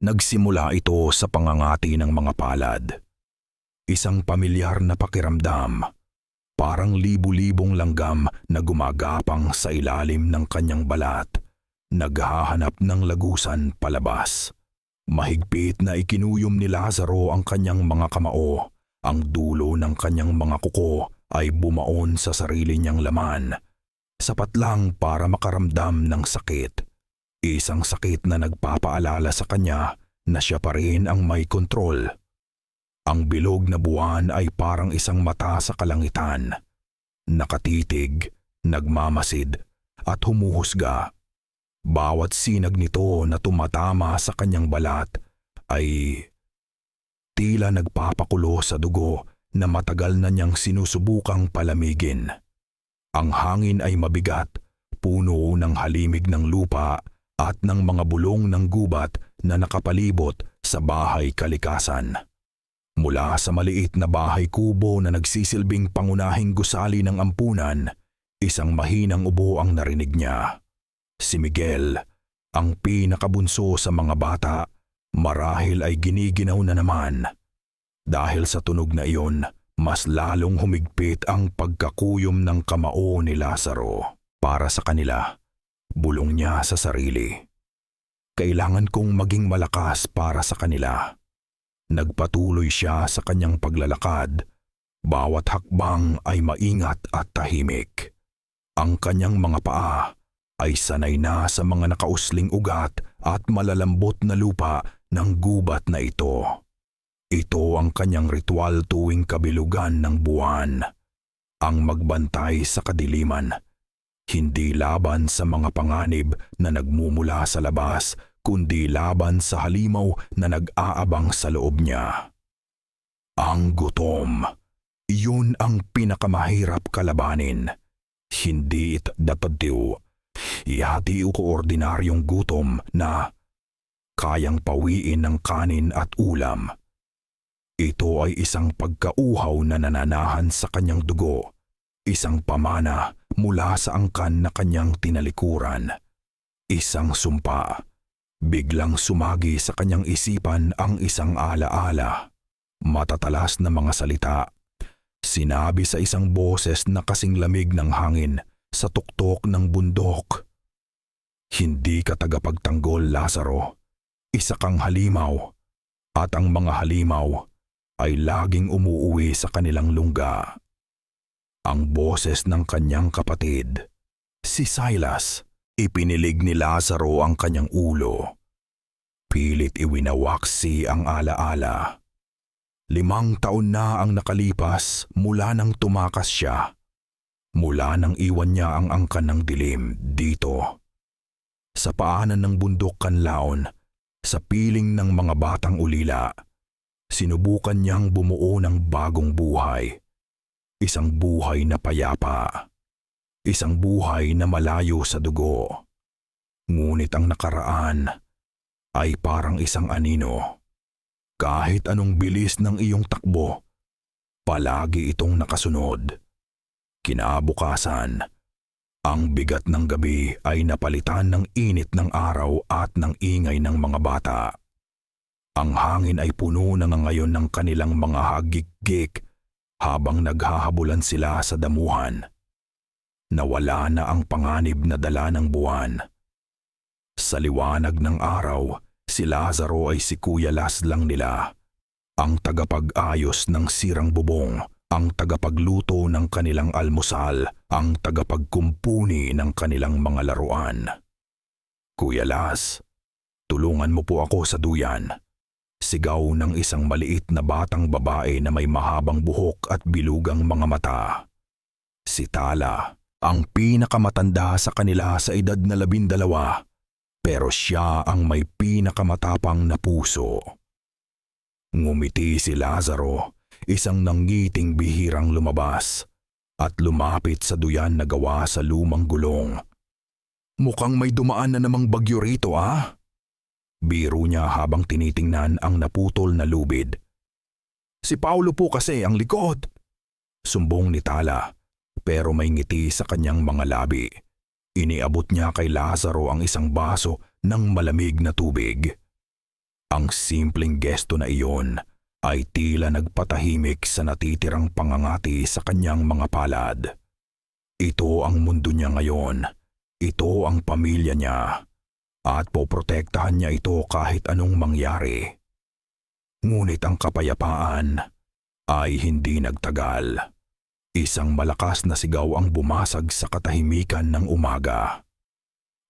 Nagsimula ito sa pangangati ng mga palad. Isang pamilyar na pakiramdam, parang libu-libong langgam na gumagapang sa ilalim ng kanyang balat, naghahanap ng lagusan palabas. Mahigpit na ikinuyom ni Lazaro ang kanyang mga kamao. Ang dulo ng kanyang mga kuko ay bumaon sa sarili niyang laman, sapat lang para makaramdam ng sakit. Isang sakit na nagpapaalala sa kanya na siya pa rin ang may kontrol. Ang bilog na buwan ay parang isang mata sa kalangitan. Nakatitig, nagmamasid, at humuhusga. Bawat sinag nito na tumatama sa kanyang balat ay tila nagpapakulo sa dugo na matagal na niyang sinusubukang palamigin. Ang hangin ay mabigat, puno ng halimig ng lupa at ng mga bulong ng gubat na nakapalibot sa bahay kalikasan. Mula sa maliit na bahay kubo na nagsisilbing pangunahing gusali ng ampunan, isang mahinang ubo ang narinig niya. Si Miguel, ang pinakabunso sa mga bata, marahil ay giniginaw na naman. Dahil sa tunog na iyon, mas lalong humigpit ang pagkakuyom ng kamao ni Lazaro. Para sa kanila, bulong niya sa sarili. Kailangan kong maging malakas para sa kanila. Nagpatuloy siya sa kanyang paglalakad. Bawat hakbang ay maingat at tahimik. Ang kanyang mga paa ay sanay na sa mga nakausling ugat at malalambot na lupa ng gubat na ito. Ito ang kanyang ritual tuwing kabilugan ng buwan. Ang magbantay sa kadiliman. Hindi laban sa mga panganib na nagmumula sa labas, kundi laban sa halimaw na nag-aabang sa loob niya. Ang gutom. Iyon ang pinakamahirap kalabanin. Hindi datadiw. Ihati ko ordinaryong gutom na kayang pawiin ng kanin at ulam. Ito ay isang pagkauhaw na nananahan sa kanyang dugo. Isang pamana mula sa angkan na kanyang tinalikuran. Isang sumpa. Biglang sumagi sa kanyang isipan ang isang alaala. Matatalas na mga salita. Sinabi sa isang boses na kasing lamig ng hangin sa tuktok ng bundok. Hindi ka tagapagtanggol, Lazaro. Isa kang halimaw. At ang mga halimaw ay laging umuuwi sa kanilang lungga. Ang boses ng kanyang kapatid, si Silas, ipinilig ni Lazaro ang kanyang ulo. Pilit iwinawaksi ang alaala. 5 taon na ang nakalipas mula nang tumakas siya. Mula nang iwan niya ang angkan ng dilim dito. Sa paanan ng bundok Kanlaon, sa piling ng mga batang ulila, sinubukan niyang bumuo ng bagong buhay. Isang buhay na payapa. Isang buhay na malayo sa dugo. Ngunit ang nakaraan ay parang isang anino. Kahit anong bilis ng iyong takbo, palagi itong nakasunod. Kinabukasan, ang bigat ng gabi ay napalitan ng init ng araw at ng ingay ng mga bata. Ang hangin ay puno na ngayon ng kanilang mga hagik-gik habang naghahabulan sila sa damuhan. Nawala na ang panganib na dala ng buwan. Sa liwanag ng araw, si Lazaro ay si Kuya Las lang nila. Ang tagapag-ayos ng sirang bubong, ang tagapagluto ng kanilang almusal, ang tagapagkumpuni ng kanilang mga laruan. Kuya Las, tulungan mo po ako sa duyan. Sigaw ng isang maliit na batang babae na may mahabang buhok at bilugang mga mata. Si Tala, ang pinakamatanda sa kanila sa edad na 12, pero siya ang may pinakamatapang na puso. Ngumiti si Lazaro, isang nangiting bihirang lumabas, at lumapit sa duyan na gawa sa lumang gulong. Mukhang may dumaan na namang bagyo rito, ah? Biro niya habang tinitingnan ang naputol na lubid. Si Paulo po kasi ang likod. Sumbong ni Tala, pero may ngiti sa kanyang mga labi. Iniabot niya kay Lazaro ang isang baso ng malamig na tubig. Ang simpleng gesto na iyon ay tila nagpatahimik sa natitirang pangangati sa kanyang mga palad. Ito ang mundo niya ngayon. Ito ang pamilya niya. At poprotektahan niya ito kahit anong mangyari. Ngunit ang kapayapaan ay hindi nagtagal. Isang malakas na sigaw ang bumasag sa katahimikan ng umaga.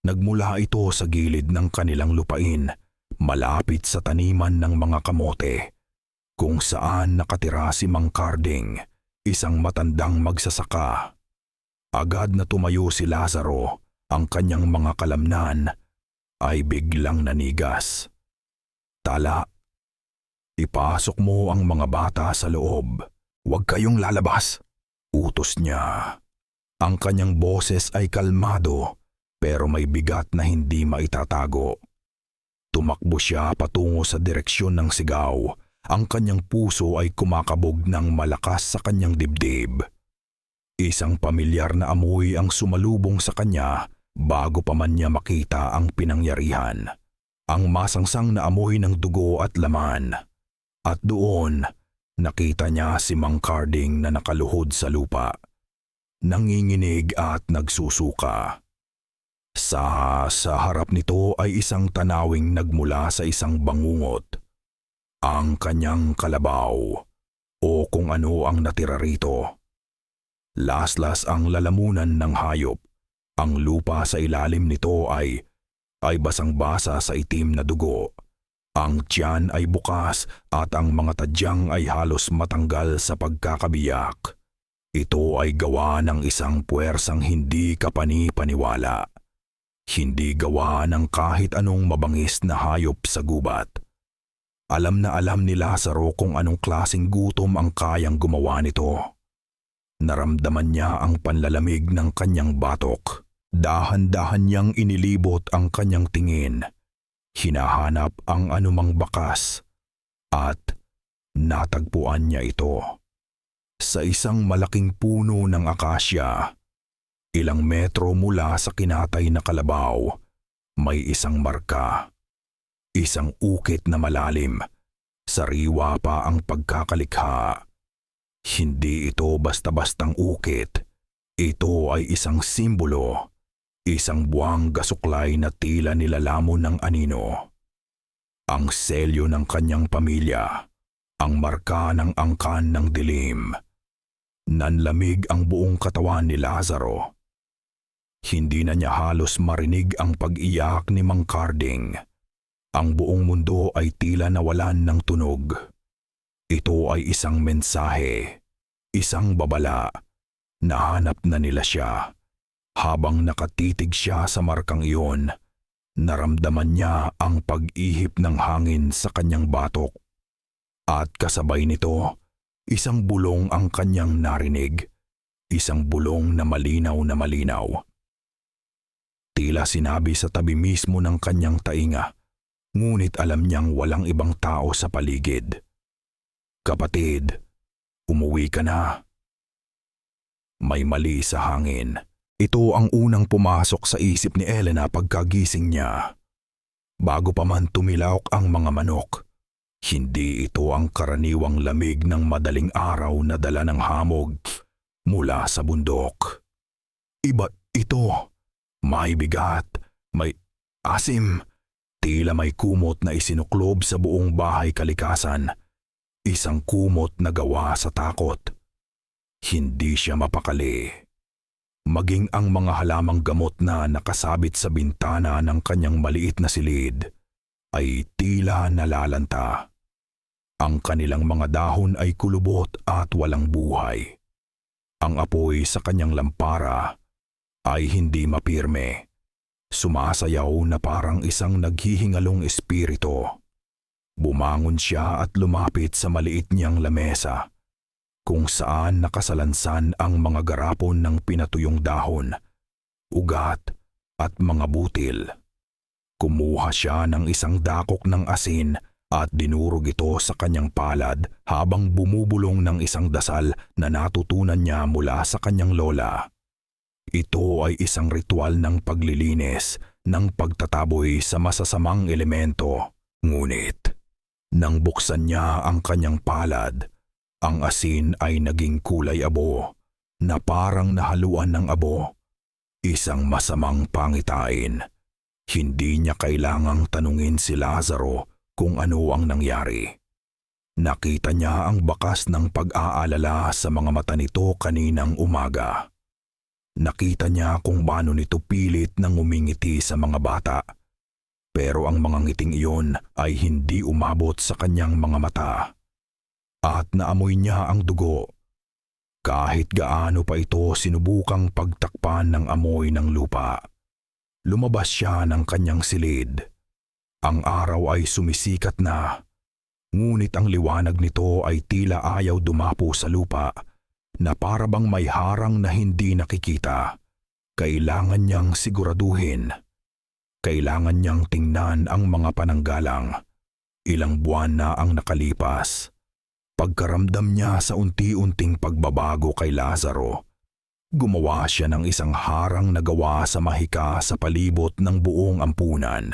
Nagmula ito sa gilid ng kanilang lupain, malapit sa taniman ng mga kamote, kung saan nakatira si Mang Carding, isang matandang magsasaka. Agad na tumayo si Lazaro, ang kanyang mga kalamnan ay biglang nanigas. Tala, ipasok mo ang mga bata sa loob. Huwag kayong lalabas, utos niya. Ang kanyang boses ay kalmado pero may bigat na hindi maitatago. Tumakbo siya patungo sa direksyon ng sigaw. Ang kanyang puso ay kumakabog ng malakas sa kanyang dibdib. Isang pamilyar na amoy ang sumalubong sa kanya bago pa man niya makita ang pinangyarihan. Ang masangsang na amoy ng dugo at laman. At doon, nakita niya si Mang Carding na nakaluhod sa lupa. Nanginginig at nagsusuka. Sa harap nito ay isang tanawing nagmula sa isang bangungot. Ang kanyang kalabaw o kung ano ang natira rito. Laslas ang lalamunan ng hayop. Ang lupa sa ilalim nito ay basang-basa sa itim na dugo. Ang tiyan ay bukas at ang mga tadyang ay halos matanggal sa pagkakabiyak. Ito ay gawa ng isang puwersang hindi kapani-paniwala. Hindi gawa ng kahit anong mabangis na hayop sa gubat. Alam na alam ni Lazaro kung anong klaseng gutom ang kayang gumawa nito. Naramdaman niya ang panlalamig ng kanyang batok. Dahan-dahan niyang inilibot ang kanyang tingin. Hinahanap ang anumang bakas at natagpuan niya ito. Sa isang malaking puno ng akasya, ilang metro mula sa kinatay na kalabaw, may isang marka. Isang ukit na malalim. Sariwa pa ang pagkakalikha. Hindi ito basta-bastang ukit. Ito ay isang simbolo. Isang buwang gasuklay na tila nilalamon ng anino. Ang selyo ng kanyang pamilya. Ang marka ng angkan ng dilim. Nanlamig ang buong katawan ni Lazaro. Hindi na niya halos marinig ang pag-iyak ni Mang Carding. Ang buong mundo ay tila nawalan ng tunog. Ito ay isang mensahe, isang babala. Nahanap na nila siya. Habang nakatitig siya sa markang iyon, naramdaman niya ang pag-ihip ng hangin sa kanyang batok. At kasabay nito, isang bulong ang kanyang narinig. Isang bulong na malinaw na malinaw. Tila sinabi sa tabi mismo ng kanyang tainga, ngunit alam niyang walang ibang tao sa paligid. Kapatid, umuwi ka na. May mali sa hangin. Ito ang unang pumasok sa isip ni Elena pagkagising niya. Bago pa man tumilaok ang mga manok, hindi ito ang karaniwang lamig ng madaling araw na dala ng hamog mula sa bundok. Iba ito. May bigat, may asim, tila may kumot na isinuklob sa buong bahay kalikasan. Isang kumot na gawa sa takot. Hindi siya mapakali. Maging ang mga halamang gamot na nakasabit sa bintana ng kanyang maliit na silid ay tila nalalanta. Ang kanilang mga dahon ay kulubot at walang buhay. Ang apoy sa kanyang lampara ay hindi mapirme. Sumasayaw na parang isang naghihingalong espiritu. Bumangon siya at lumapit sa maliit niyang lamesa, kung saan nakasalansan ang mga garapon ng pinatuyong dahon, ugat at mga butil. Kumuha siya ng isang dakok ng asin at dinurog ito sa kanyang palad habang bumubulong ng isang dasal na natutunan niya mula sa kanyang lola. Ito ay isang ritual ng paglilinis, ng pagtataboy sa masasamang elemento. Ngunit, nang buksan niya ang kanyang palad, ang asin ay naging kulay abo na parang nahaluan ng abo. Isang masamang pangitain. Hindi niya kailangang tanungin si Lazaro kung ano ang nangyari. Nakita niya ang bakas ng pag-aalala sa mga mata nito kaninang umaga. Nakita niya kung paano nito pilit nang umingiti sa mga bata. Pero ang mga ngiting iyon ay hindi umabot sa kanyang mga mata. At naamoy niya ang dugo. Kahit gaano pa ito sinubukang pagtakpan ng amoy ng lupa. Lumabas siya ng kanyang silid. Ang araw ay sumisikat na. Ngunit ang liwanag nito ay tila ayaw dumapo sa lupa na parabang may harang na hindi nakikita. Kailangan niyang siguraduhin. Kailangan niyang tingnan ang mga pananggalang. Ilang buwan na ang nakalipas. Pagkaramdam niya sa unti-unting pagbabago kay Lazaro, gumawa siya ng isang harang na gawa sa mahika sa palibot ng buong ampunan.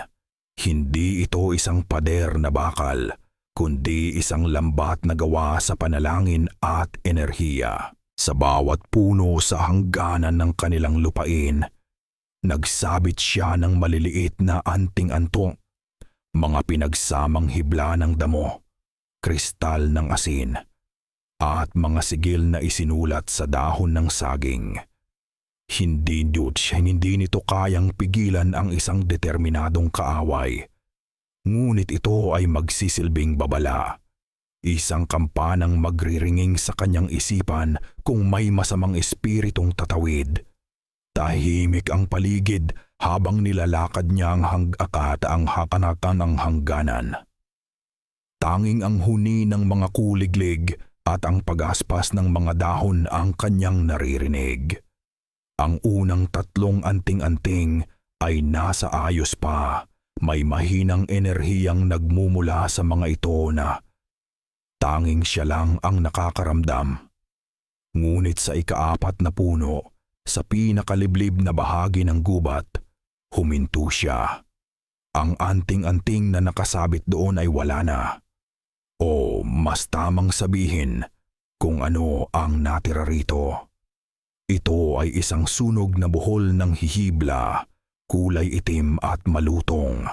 Hindi ito isang pader na bakal, kundi isang lambat na gawa sa panalangin at enerhiya. Sa bawat puno sa hangganan ng kanilang lupain, nagsabit siya ng maliliit na anting-antong, mga pinagsamang hibla ng damo, kristal ng asin, at mga sigil na isinulat sa dahon ng saging. Hindi nito kayang pigilan ang isang determinadong kaaway. Ngunit ito ay magsisilbing babala. Isang kampanang magriringing sa kanyang isipan kung may masamang espiritong tatawid. Tahimik ang paligid habang nilalakad niya ang hang-akat ang hakanakan ng hangganan. Tanging ang huni ng mga kuliglig at ang pagaspas ng mga dahon ang kanyang naririnig. Ang unang tatlong anting-anting ay nasa ayos pa. May mahinang enerhiyang nagmumula sa mga ito na tanging siya lang ang nakakaramdam. Ngunit sa ikaapat na puno, sa pinakaliblib na bahagi ng gubat, huminto siya. Ang anting-anting na nakasabit doon ay wala na. O mas tamang sabihin kung ano ang natira rito. Ito ay isang sunog na buhol ng hihibla, kulay itim at malutong.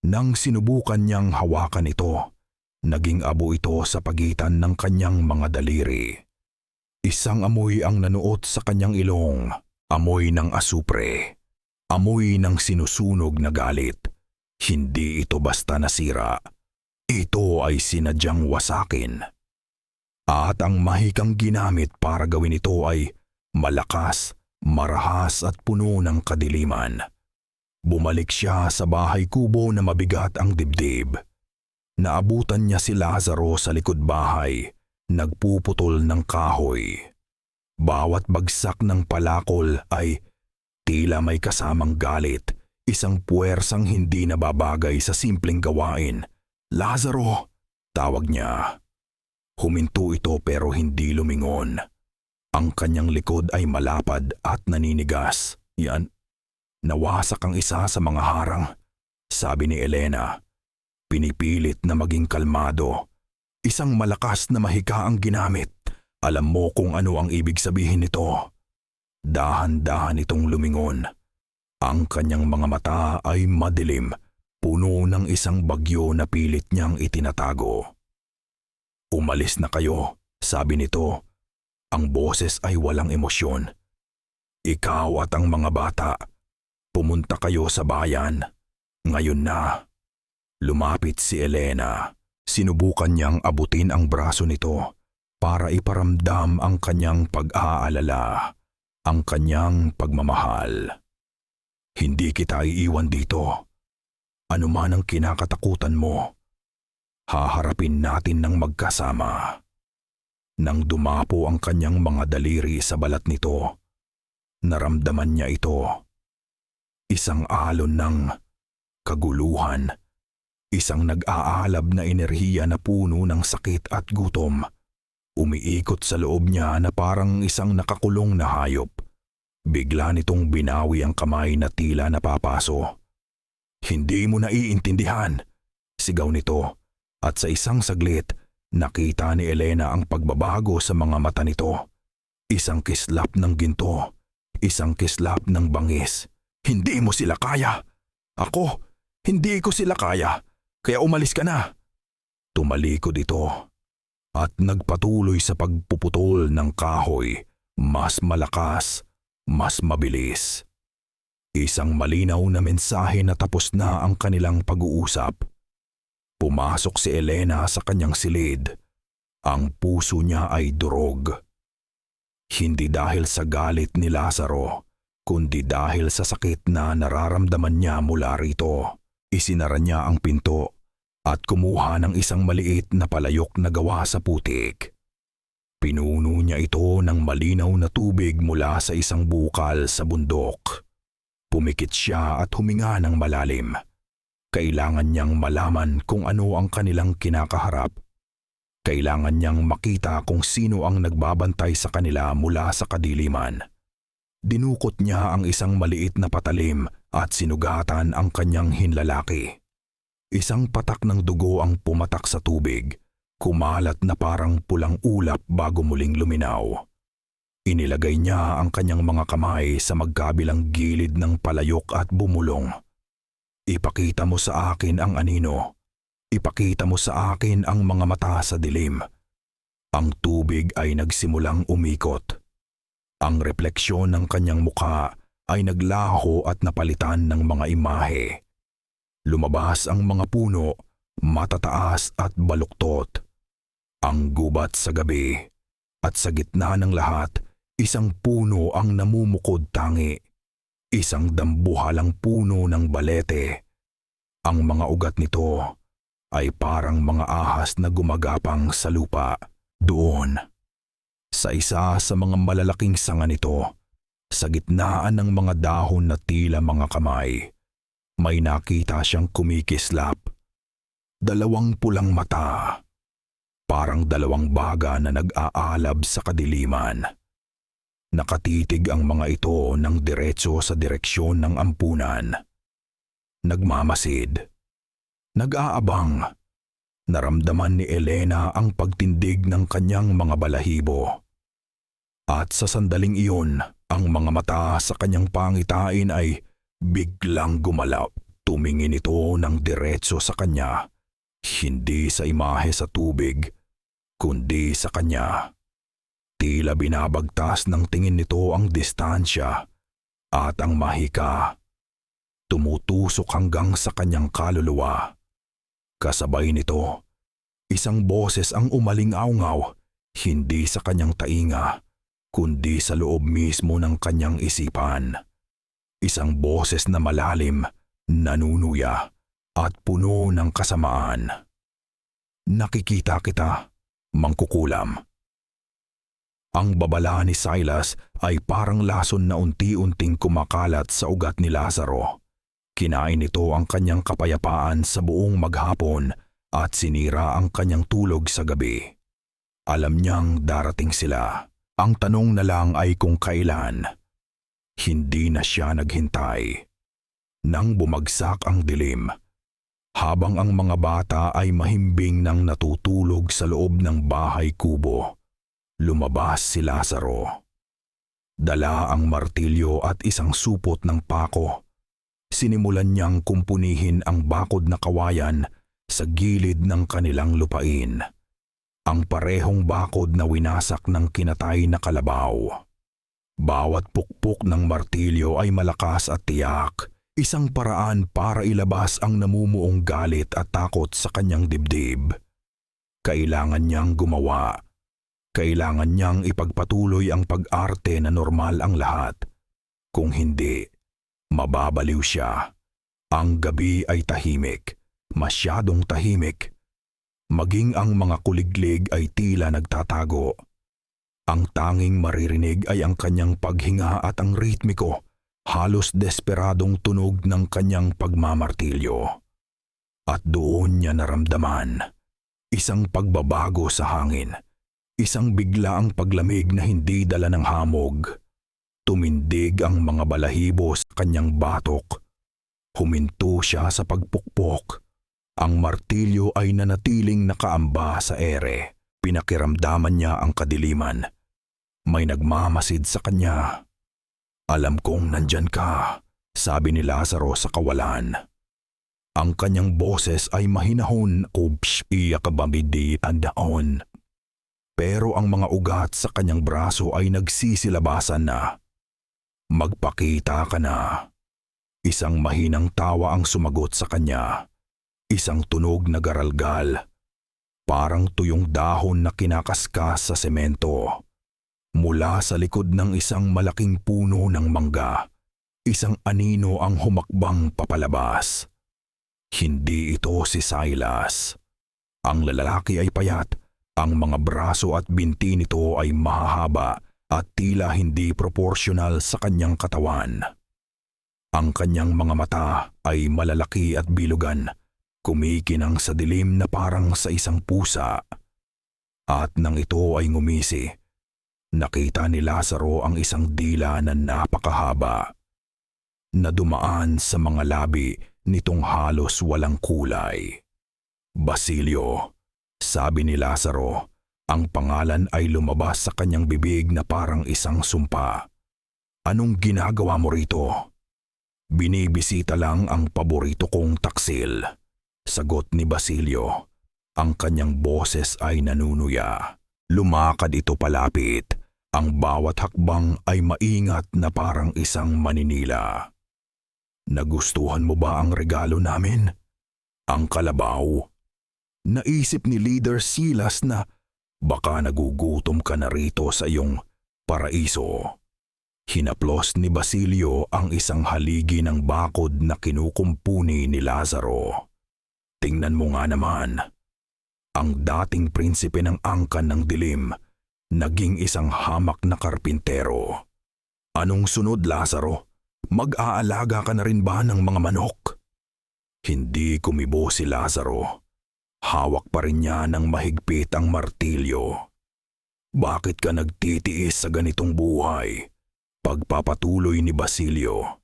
Nang sinubukan niyang hawakan ito, naging abo ito sa pagitan ng kanyang mga daliri. Isang amoy ang nanuot sa kanyang ilong, amoy ng asupre, amoy ng sinusunog na galit. Hindi ito basta nasira. Ito ay sinadyang wasakin. At ang mahikang ginamit para gawin ito ay malakas, marahas at puno ng kadiliman. Bumalik siya sa bahay kubo na mabigat ang dibdib. Naabutan niya si Lazaro sa likod bahay, nagpuputol ng kahoy. Bawat bagsak ng palakol ay tila may kasamang galit, isang puwersang hindi nababagay sa simpleng gawain. "Lazaro!" tawag niya. Huminto ito pero hindi lumingon. Ang kanyang likod ay malapad at naninigas. "Yan, nawasak ang isa sa mga harang," sabi ni Elena. Pinipilit na maging kalmado. "Isang malakas na mahika ang ginamit. Alam mo kung ano ang ibig sabihin nito." Dahan-dahan itong lumingon. Ang kanyang mga mata ay madilim, puno ng isang bagyo na pilit niyang itinatago. "Umalis na kayo," sabi nito. Ang boses ay walang emosyon. "Ikaw at ang mga bata, pumunta kayo sa bayan. Ngayon na." Lumapit si Elena. Sinubukan niyang abutin ang braso nito para iparamdam ang kanyang pag-aalala, ang kanyang pagmamahal. "Hindi kita iiwan dito. Ano man ang kinakatakutan mo, haharapin natin ng magkasama." Nang dumapo ang kanyang mga daliri sa balat nito, naramdaman niya ito. Isang alon ng kaguluhan, isang nag-aalab na enerhiya na puno ng sakit at gutom. Umiikot sa loob niya na parang isang nakakulong na hayop. Bigla nitong binawi ang kamay na tila napapaso. "Hindi mo naiintindihan. sigaw nito at sa isang saglit nakita ni Elena ang pagbabago sa mga mata nito. Isang kislap ng ginto, isang kislap ng bangis. Hindi mo sila kaya. Ako, hindi ko sila kaya. Kaya umalis ka na. Tumalikod ito at nagpatuloy sa pagpuputol ng kahoy. Mas malakas, mas mabilis. Isang malinaw na mensahe na tapos na ang kanilang pag-uusap. Pumasok si Elena sa kanyang silid. Ang puso niya ay durog. Hindi dahil sa galit ni Lazaro, kundi dahil sa sakit na nararamdaman niya mula rito. Isinara niya ang pinto at kumuha ng isang maliit na palayok na gawa sa putik. Pinuno niya ito ng malinaw na tubig mula sa isang bukal sa bundok. Pumikit siya at huminga ng malalim. Kailangan niyang malaman kung ano ang kanilang kinakaharap. Kailangan niyang makita kung sino ang nagbabantay sa kanila mula sa kadiliman. Dinukot niya ang isang maliit na patalim at sinugatan ang kanyang hinlalaki. Isang patak ng dugo ang pumatak sa tubig, kumalat na parang pulang ulap bago muling luminaw. Inilagay niya ang kanyang mga kamay sa magkabilang gilid ng palayok at bumulong. Ipakita mo sa akin ang anino. Ipakita mo sa akin ang mga mata sa dilim. Ang tubig ay nagsimulang umikot. Ang refleksyon ng kanyang mukha ay naglaho at napalitan ng mga imahe. Lumabas ang mga puno, matataas at baluktot. Ang gubat sa gabi, at sa gitna ng lahat, isang puno ang namumukod tangi. Isang dambuhalang puno ng balete. Ang mga ugat nito ay parang mga ahas na gumagapang sa lupa. Doon, sa isa sa mga malalaking sanga nito, sa gitnaan ng mga dahon na tila mga kamay, may nakita siyang kumikislap. 2 pulang mata, parang 2 baga na nag-aalab sa kadiliman. Nakatitig ang mga ito ng diretso sa direksyon ng ampunan. Nagmamasid. Nag-aabang. Naramdaman ni Elena ang pagtindig ng kanyang mga balahibo. At sa sandaling iyon, ang mga mata sa kanyang pangitain ay biglang gumalaw. Tumingin ito ng diretso sa kanya. Hindi sa imahe sa tubig, kundi sa kanya. Tila binabagtas ng tingin nito ang distansya at ang mahika. Tumutusok hanggang sa kanyang kaluluwa. Kasabay nito, isang boses ang umaling-aungaw, hindi sa kanyang tainga, kundi sa loob mismo ng kanyang isipan. Isang boses na malalim, nanunuya, at puno ng kasamaan. Nakikita kita, mangkukulam. Ang babala ni Silas ay parang lason na unti-unting kumakalat sa ugat ni Lazaro. Kinain nito ang kanyang kapayapaan sa buong maghapon at sinira ang kanyang tulog sa gabi. Alam niyang darating sila. Ang tanong na lang ay kung kailan. Hindi na siya naghintay. Nang bumagsak ang dilim, habang ang mga bata ay mahimbing nang natutulog sa loob ng bahay kubo, lumabas si Lazaro. Dala ang martilyo at isang supot ng pako. Sinimulan niyang kumpunihin ang bakod na kawayan sa gilid ng kanilang lupain. Ang parehong bakod na winasak ng kinatay na kalabaw. Bawat pukpok ng martilyo ay malakas at tiyak. Isang paraan para ilabas ang namumuong galit at takot sa kanyang dibdib. Kailangan niyang gumawa. Kailangan niyang ipagpatuloy ang pag-arte na normal ang lahat. Kung hindi, mababaliw siya. Ang gabi ay tahimik, masyadong tahimik. Maging ang mga kuliglig ay tila nagtatago. Ang tanging maririnig ay ang kanyang paghinga at ang ritmiko, halos desperadong tunog ng kanyang pagmamartilyo. At doon niya naramdaman isang pagbabago sa hangin, isang biglaang paglamig na hindi dala ng hamog. Tumindig ang mga balahibo sa kanyang batok. Huminto siya sa pagpukpok Ang martilyo ay nanatiling nakaamba sa ere. Pinakiramdaman niya ang kadiliman. May nagmamasid sa kanya. "Alam kong nandyan ka," sabi ni Lazaro sa kawalan. Ang kanyang boses ay mahinahon o iyakabamidi andaon. Pero ang mga ugat sa kanyang braso ay nagsisilabasan na. "Magpakita ka na." Isang mahinang tawa ang sumagot sa kanya. Isang tunog na garalgal. Parang tuyong dahon na kinakaskas sa semento. Mula sa likod ng isang malaking puno ng mangga, isang anino ang humakbang papalabas. Hindi ito si Silas. Ang lalaki ay payat, ang mga braso at binti nito ay mahahaba at tila hindi proporsyonal sa kanyang katawan. Ang kanyang mga mata ay malalaki at bilugan, kumikinang sa dilim na parang sa isang pusa. At nang ito ay ngumisi, nakita ni Lazaro ang isang dila na napakahaba, na dumaan sa mga labi nitong halos walang kulay. "Basilio," sabi ni Lazaro. Ang pangalan ay lumabas sa kanyang bibig na parang isang sumpa. "Anong ginagawa mo rito?" "Binibisita lang ang paborito kong taksil," sagot ni Basilio. Ang kanyang boses ay nanunuya. Lumakad ito palapit. Ang bawat hakbang ay maingat na parang isang maninila. "Nagustuhan mo ba ang regalo namin? Ang kalabaw?" Naisip ni Leader Silas na baka nagugutom ka na rito sa iyong paraiso. Hinaplos ni Basilio ang isang haligi ng bakod na kinukumpuni ni Lazaro. "Tingnan mo nga naman. Ang dating prinsipe ng angkan ng dilim, naging isang hamak na karpintero. Anong sunod, Lazaro? Mag-aalaga ka na rin ba ng mga manok?" Hindi kumibo si Lazaro. Hawak pa rin niya ng mahigpit ang martilyo. "Bakit ka nagtitiis sa ganitong buhay?" Pagpapatuloy ni Basilio.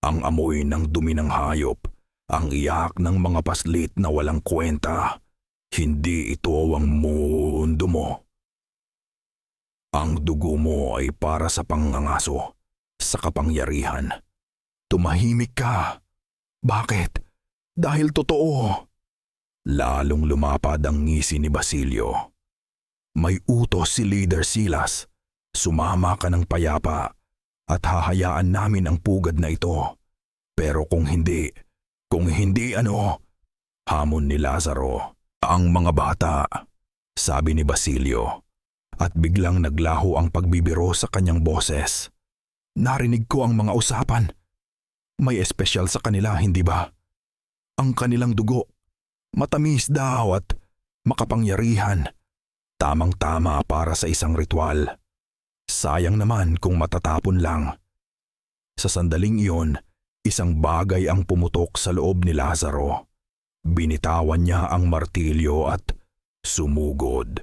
"Ang amoy ng dumi ng hayop, ang iyak ng mga paslit na walang kwenta, hindi ito ang mundo mo. Ang dugo mo ay para sa pangangaso, sa kapangyarihan. Tumahimik ka. Bakit? Dahil totoo." Lalong lumapad ang ngisi ni Basilio. "May utos si Leader Silas. Sumama ka ng payapa at hahayaan namin ang pugad na ito. Pero kung hindi ano?" Hamon ni Lazaro. "Ang mga bata," sabi ni Basilio. At biglang naglaho ang pagbibiro sa kanyang boses. "Narinig ko ang mga usapan. May espesyal sa kanila, hindi ba? Ang kanilang dugo, matamis daw at makapangyarihan. Tamang-tama para sa isang ritual. Sayang naman kung matatapon lang." Sa sandaling iyon, isang bagay ang pumutok sa loob ni Lazaro. Binitawan niya ang martilyo at sumugod.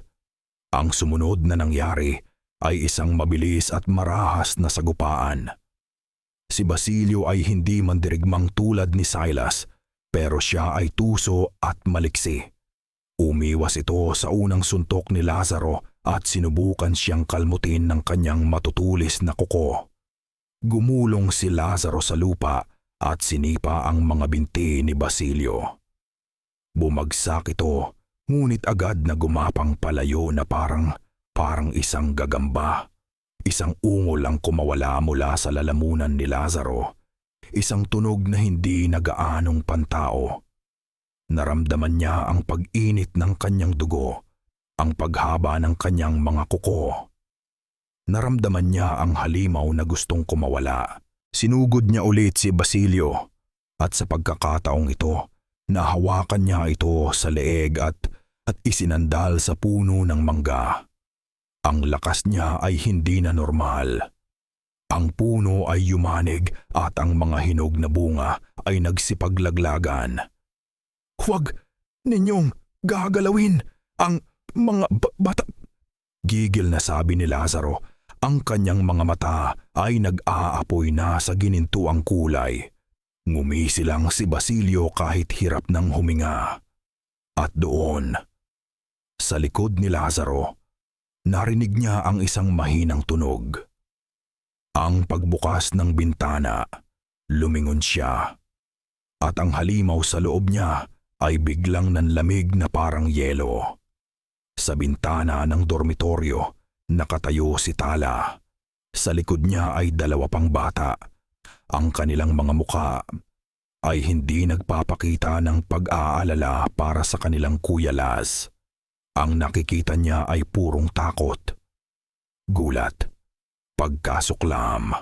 Ang sumunod na nangyari ay isang mabilis at marahas na sagupaan. Si Basilio ay hindi mandirigmang tulad ni Silas, pero siya ay tuso at maliksi. Umiwas ito sa unang suntok ni Lazaro at sinubukan siyang kalmutin ng kanyang matutulis na kuko. Gumulong si Lazaro sa lupa at sinipa ang mga binti ni Basilio. Bumagsak ito, ngunit agad na gumapang palayo na parang isang gagamba. Isang ungol ang kumawala mula sa lalamunan ni Lazaro. Isang tunog na hindi nagaanong pantao. Naramdaman niya ang pag-init ng kanyang dugo, ang paghaba ng kanyang mga kuko. Naramdaman niya ang halimaw na gustong kumawala. Sinugod niya ulit si Basilio at sa pagkakataong ito, nahawakan niya ito sa leeg at isinandal sa puno ng mangga. Ang lakas niya ay hindi na normal. Ang puno ay yumanig at ang mga hinog na bunga ay nagsipaglaglagan. "Huwag ninyong gagalawin ang mga bata!" Gigil na sabi ni Lazaro. Ang kanyang mga mata ay nag-aapoy na sa ginintuang kulay. Ngumisi lang si Basilio kahit hirap ng huminga. At doon, sa likod ni Lazaro, narinig niya ang isang mahinang tunog. Ang pagbukas ng bintana, lumingon siya. At ang halimaw sa loob niya ay biglang nanlamig na parang yelo. Sa bintana ng dormitoryo, nakatayo si Tala. Sa likod niya ay 2 pang bata. Ang kanilang mga muka ay hindi nagpapakita ng pag-aalala para sa kanilang Kuya Laz. Ang nakikita niya ay purong takot, gulat, pagkasuklam.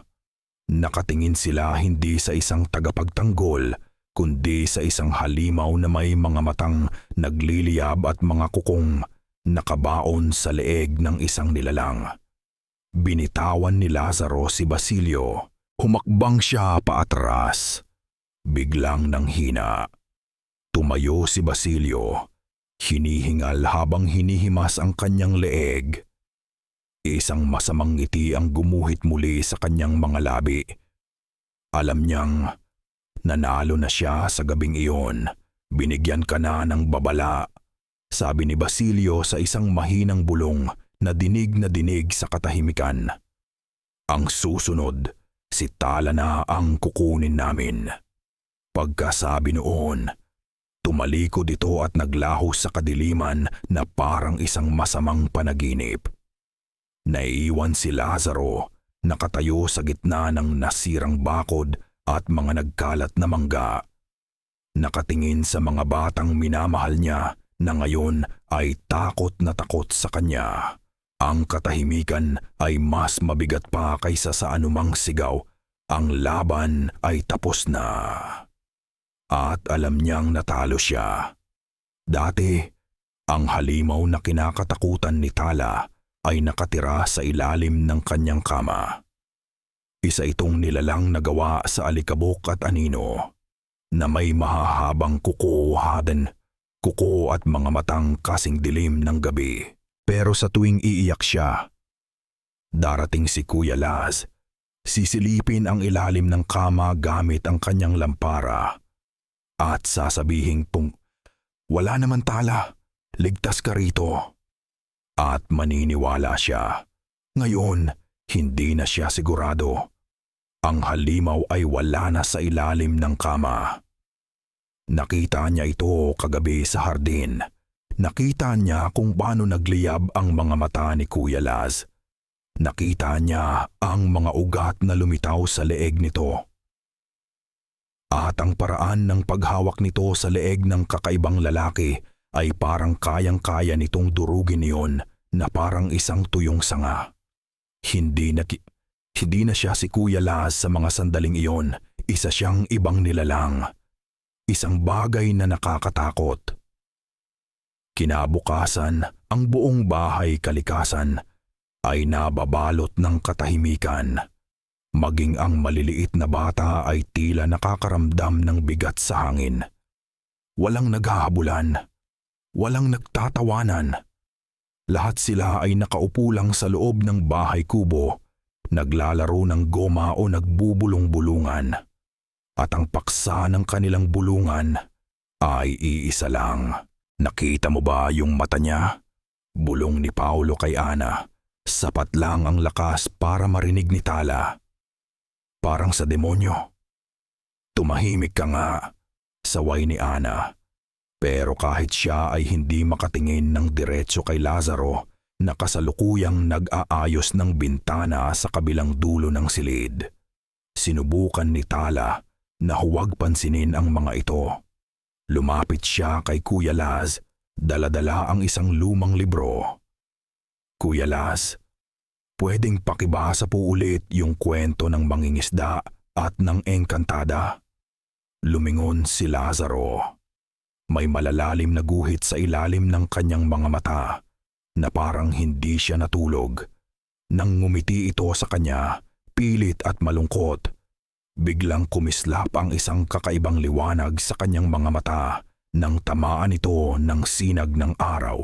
Nakatingin sila hindi sa isang tagapagtanggol, kundi sa isang halimaw na may mga matang nagliliyab at mga kukong nakabaon sa leeg ng isang nilalang. Binitawan ni Lazaro si Basilio. Humakbang siya paatras. Biglang nanghina. Tumayo si Basilio. Hinihingal habang hinihimas ang kanyang leeg. Isang masamang ngiti ang gumuhit muli sa kanyang mga labi. Alam niyang nanalo na siya sa gabing iyon. Binigyan ka na ng babala, sabi ni Basilio sa isang mahinang bulong na dinig sa katahimikan. Ang susunod, si Tala na ang kukunin namin. Pagkasabi noon, tumalikod ito at naglaho sa kadiliman na parang isang masamang panaginip. Naiiwan si Lazaro, nakatayo sa gitna ng nasirang bakod at mga nagkalat na mangga. Nakatingin sa mga batang minamahal niya na ngayon ay takot na takot sa kanya. Ang katahimikan ay mas mabigat pa kaysa sa anumang sigaw. Ang laban ay tapos na. At alam niyang natalo siya. Dati, ang halimaw na kinakatakutan ni Tala ay nakatira sa ilalim ng kanyang kama. Isa itong nilalang nagawa sa alikabok at anino, na may mahahabang kuko at mga matang kasing dilim ng gabi. Pero sa tuwing iiyak siya, darating si Kuya Laz, sisilipin ang ilalim ng kama gamit ang kanyang lampara at sasabihing wala naman Tala, ligtas ka rito. At maniniwala siya. Ngayon, hindi na siya sigurado. Ang halimaw ay wala na sa ilalim ng kama. Nakita niya ito kagabi sa hardin. Nakita niya kung paano nagliyab ang mga mata ni Kuya Laz. Nakita niya ang mga ugat na lumitaw sa leeg nito. At ang paraan ng paghawak nito sa leeg ng kakaibang lalaki ay parang kayang-kaya nitong durugin iyon na parang isang tuyong sanga. Hindi na siya si Kuya Laz sa mga sandaling iyon. Isa siyang ibang nilalang. Isang bagay na nakakatakot. Kinabukasan, ang buong bahay kalikasan ay nababalot ng katahimikan. Maging ang maliliit na bata ay tila nakakaramdam ng bigat sa hangin. Walang naghahabulan. Walang nagtatawanan. Lahat sila ay nakaupo lang sa loob ng bahay kubo, naglalaro ng goma o nagbubulong-bulungan. At ang paksa ng kanilang bulungan ay iisa lang. Nakita mo ba yung mata niya? Bulong ni Paulo kay Ana. Sapat lang ang lakas para marinig ni Tala. Parang sa demonyo. Tumahimik ka nga, saway ni Ana. Pero kahit siya ay hindi makatingin ng diretso kay Lazaro na kasalukuyang nag-aayos ng bintana sa kabilang dulo ng silid. Sinubukan ni Tala na huwag pansinin ang mga ito. Lumapit siya kay Kuya Laz, dala-dala ang isang lumang libro. Kuya Laz, pwedeng pakibasa po ulit yung kwento ng mangingisda at ng engkantada. Lumingon si Lazaro. May malalalim na guhit sa ilalim ng kanyang mga mata na parang hindi siya natulog. Nang ngumiti ito sa kanya, pilit at malungkot, biglang kumislap ang isang kakaibang liwanag sa kanyang mga mata nang tamaan ito ng sinag ng araw.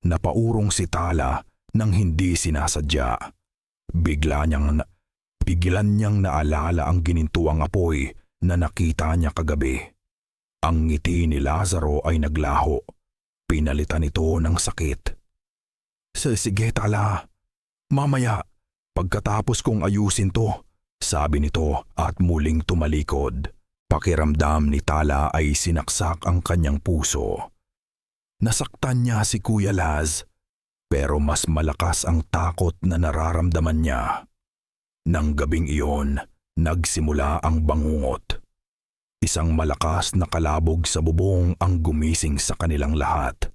Napaurong si Tala nang hindi sinasadya. Biglan niyang naalala ang ginintuang apoy na nakita niya kagabi. Ang ngiti ni Lazaro ay naglaho. Pinalitan ito ng sakit. Sige Tala, mamaya, pagkatapos kong ayusin to, sabi nito at muling tumalikod. Pakiramdam ni Tala ay sinaksak ang kanyang puso. Nasaktan niya si Kuya Laz, pero mas malakas ang takot na nararamdaman niya. Nang gabing iyon, nagsimula ang bangungot. Isang malakas na kalabog sa bubong ang gumising sa kanilang lahat.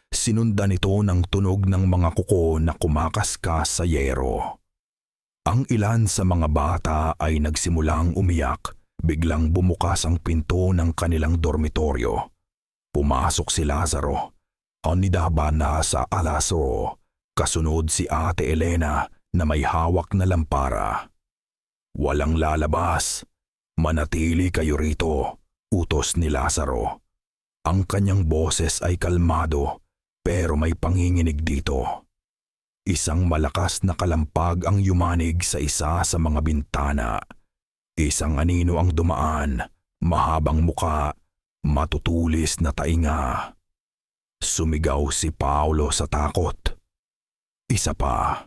Sinundan ito ng tunog ng mga kuko na kumakaskas sa yero. Ang ilan sa mga bata ay nagsimulang umiyak. Biglang bumukas ang pinto ng kanilang dormitoryo. Pumasok si Lazaro. Anidaban na sa alasro. Kasunod si Ate Elena na may hawak na lampara. Walang lalabas. Manatili kayo rito, utos ni Lazaro. Ang kanyang boses ay kalmado pero may panginginig dito. Isang malakas na kalampag ang yumanig sa isa sa mga bintana. Isang anino ang dumaan, mahabang muka, matutulis na tainga. Sumigaw si Paolo sa takot. Isa pa.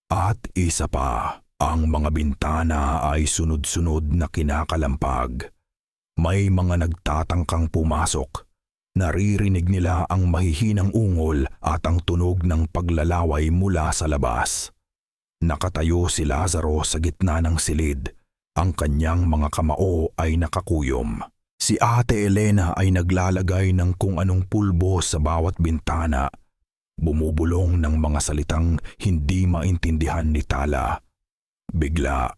At isa pa. Ang mga bintana ay sunod-sunod na kinakalampag. May mga nagtatangkang pumasok. Naririnig nila ang mahihinang ungol at ang tunog ng paglalaway mula sa labas. Nakatayo si Lazaro sa gitna ng silid. Ang kanyang mga kamao ay nakakuyom. Si Ate Elena ay naglalagay ng kung anong pulbo sa bawat bintana. Bumubulong ng mga salitang hindi maintindihan ni Tala. Bigla,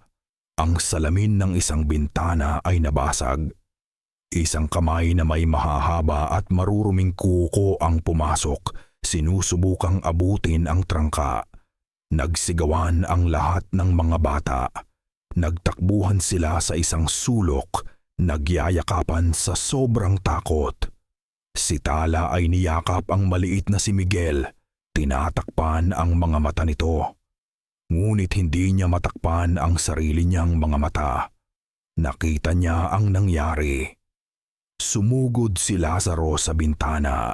ang salamin ng isang bintana ay nabasag. Isang kamay na may mahahaba at maruruming kuko ang pumasok, sinusubukang abutin ang trangka. Nagsigawan ang lahat ng mga bata. Nagtakbuhan sila sa isang sulok, nagyayakapan sa sobrang takot. Si Tala ay niyakap ang maliit na si Miguel, tinatakpan ang mga mata nito. Ngunit hindi niya matakpan ang sarili niyang mga mata. Nakita niya ang nangyari. Sumugod si Lazaro sa bintana.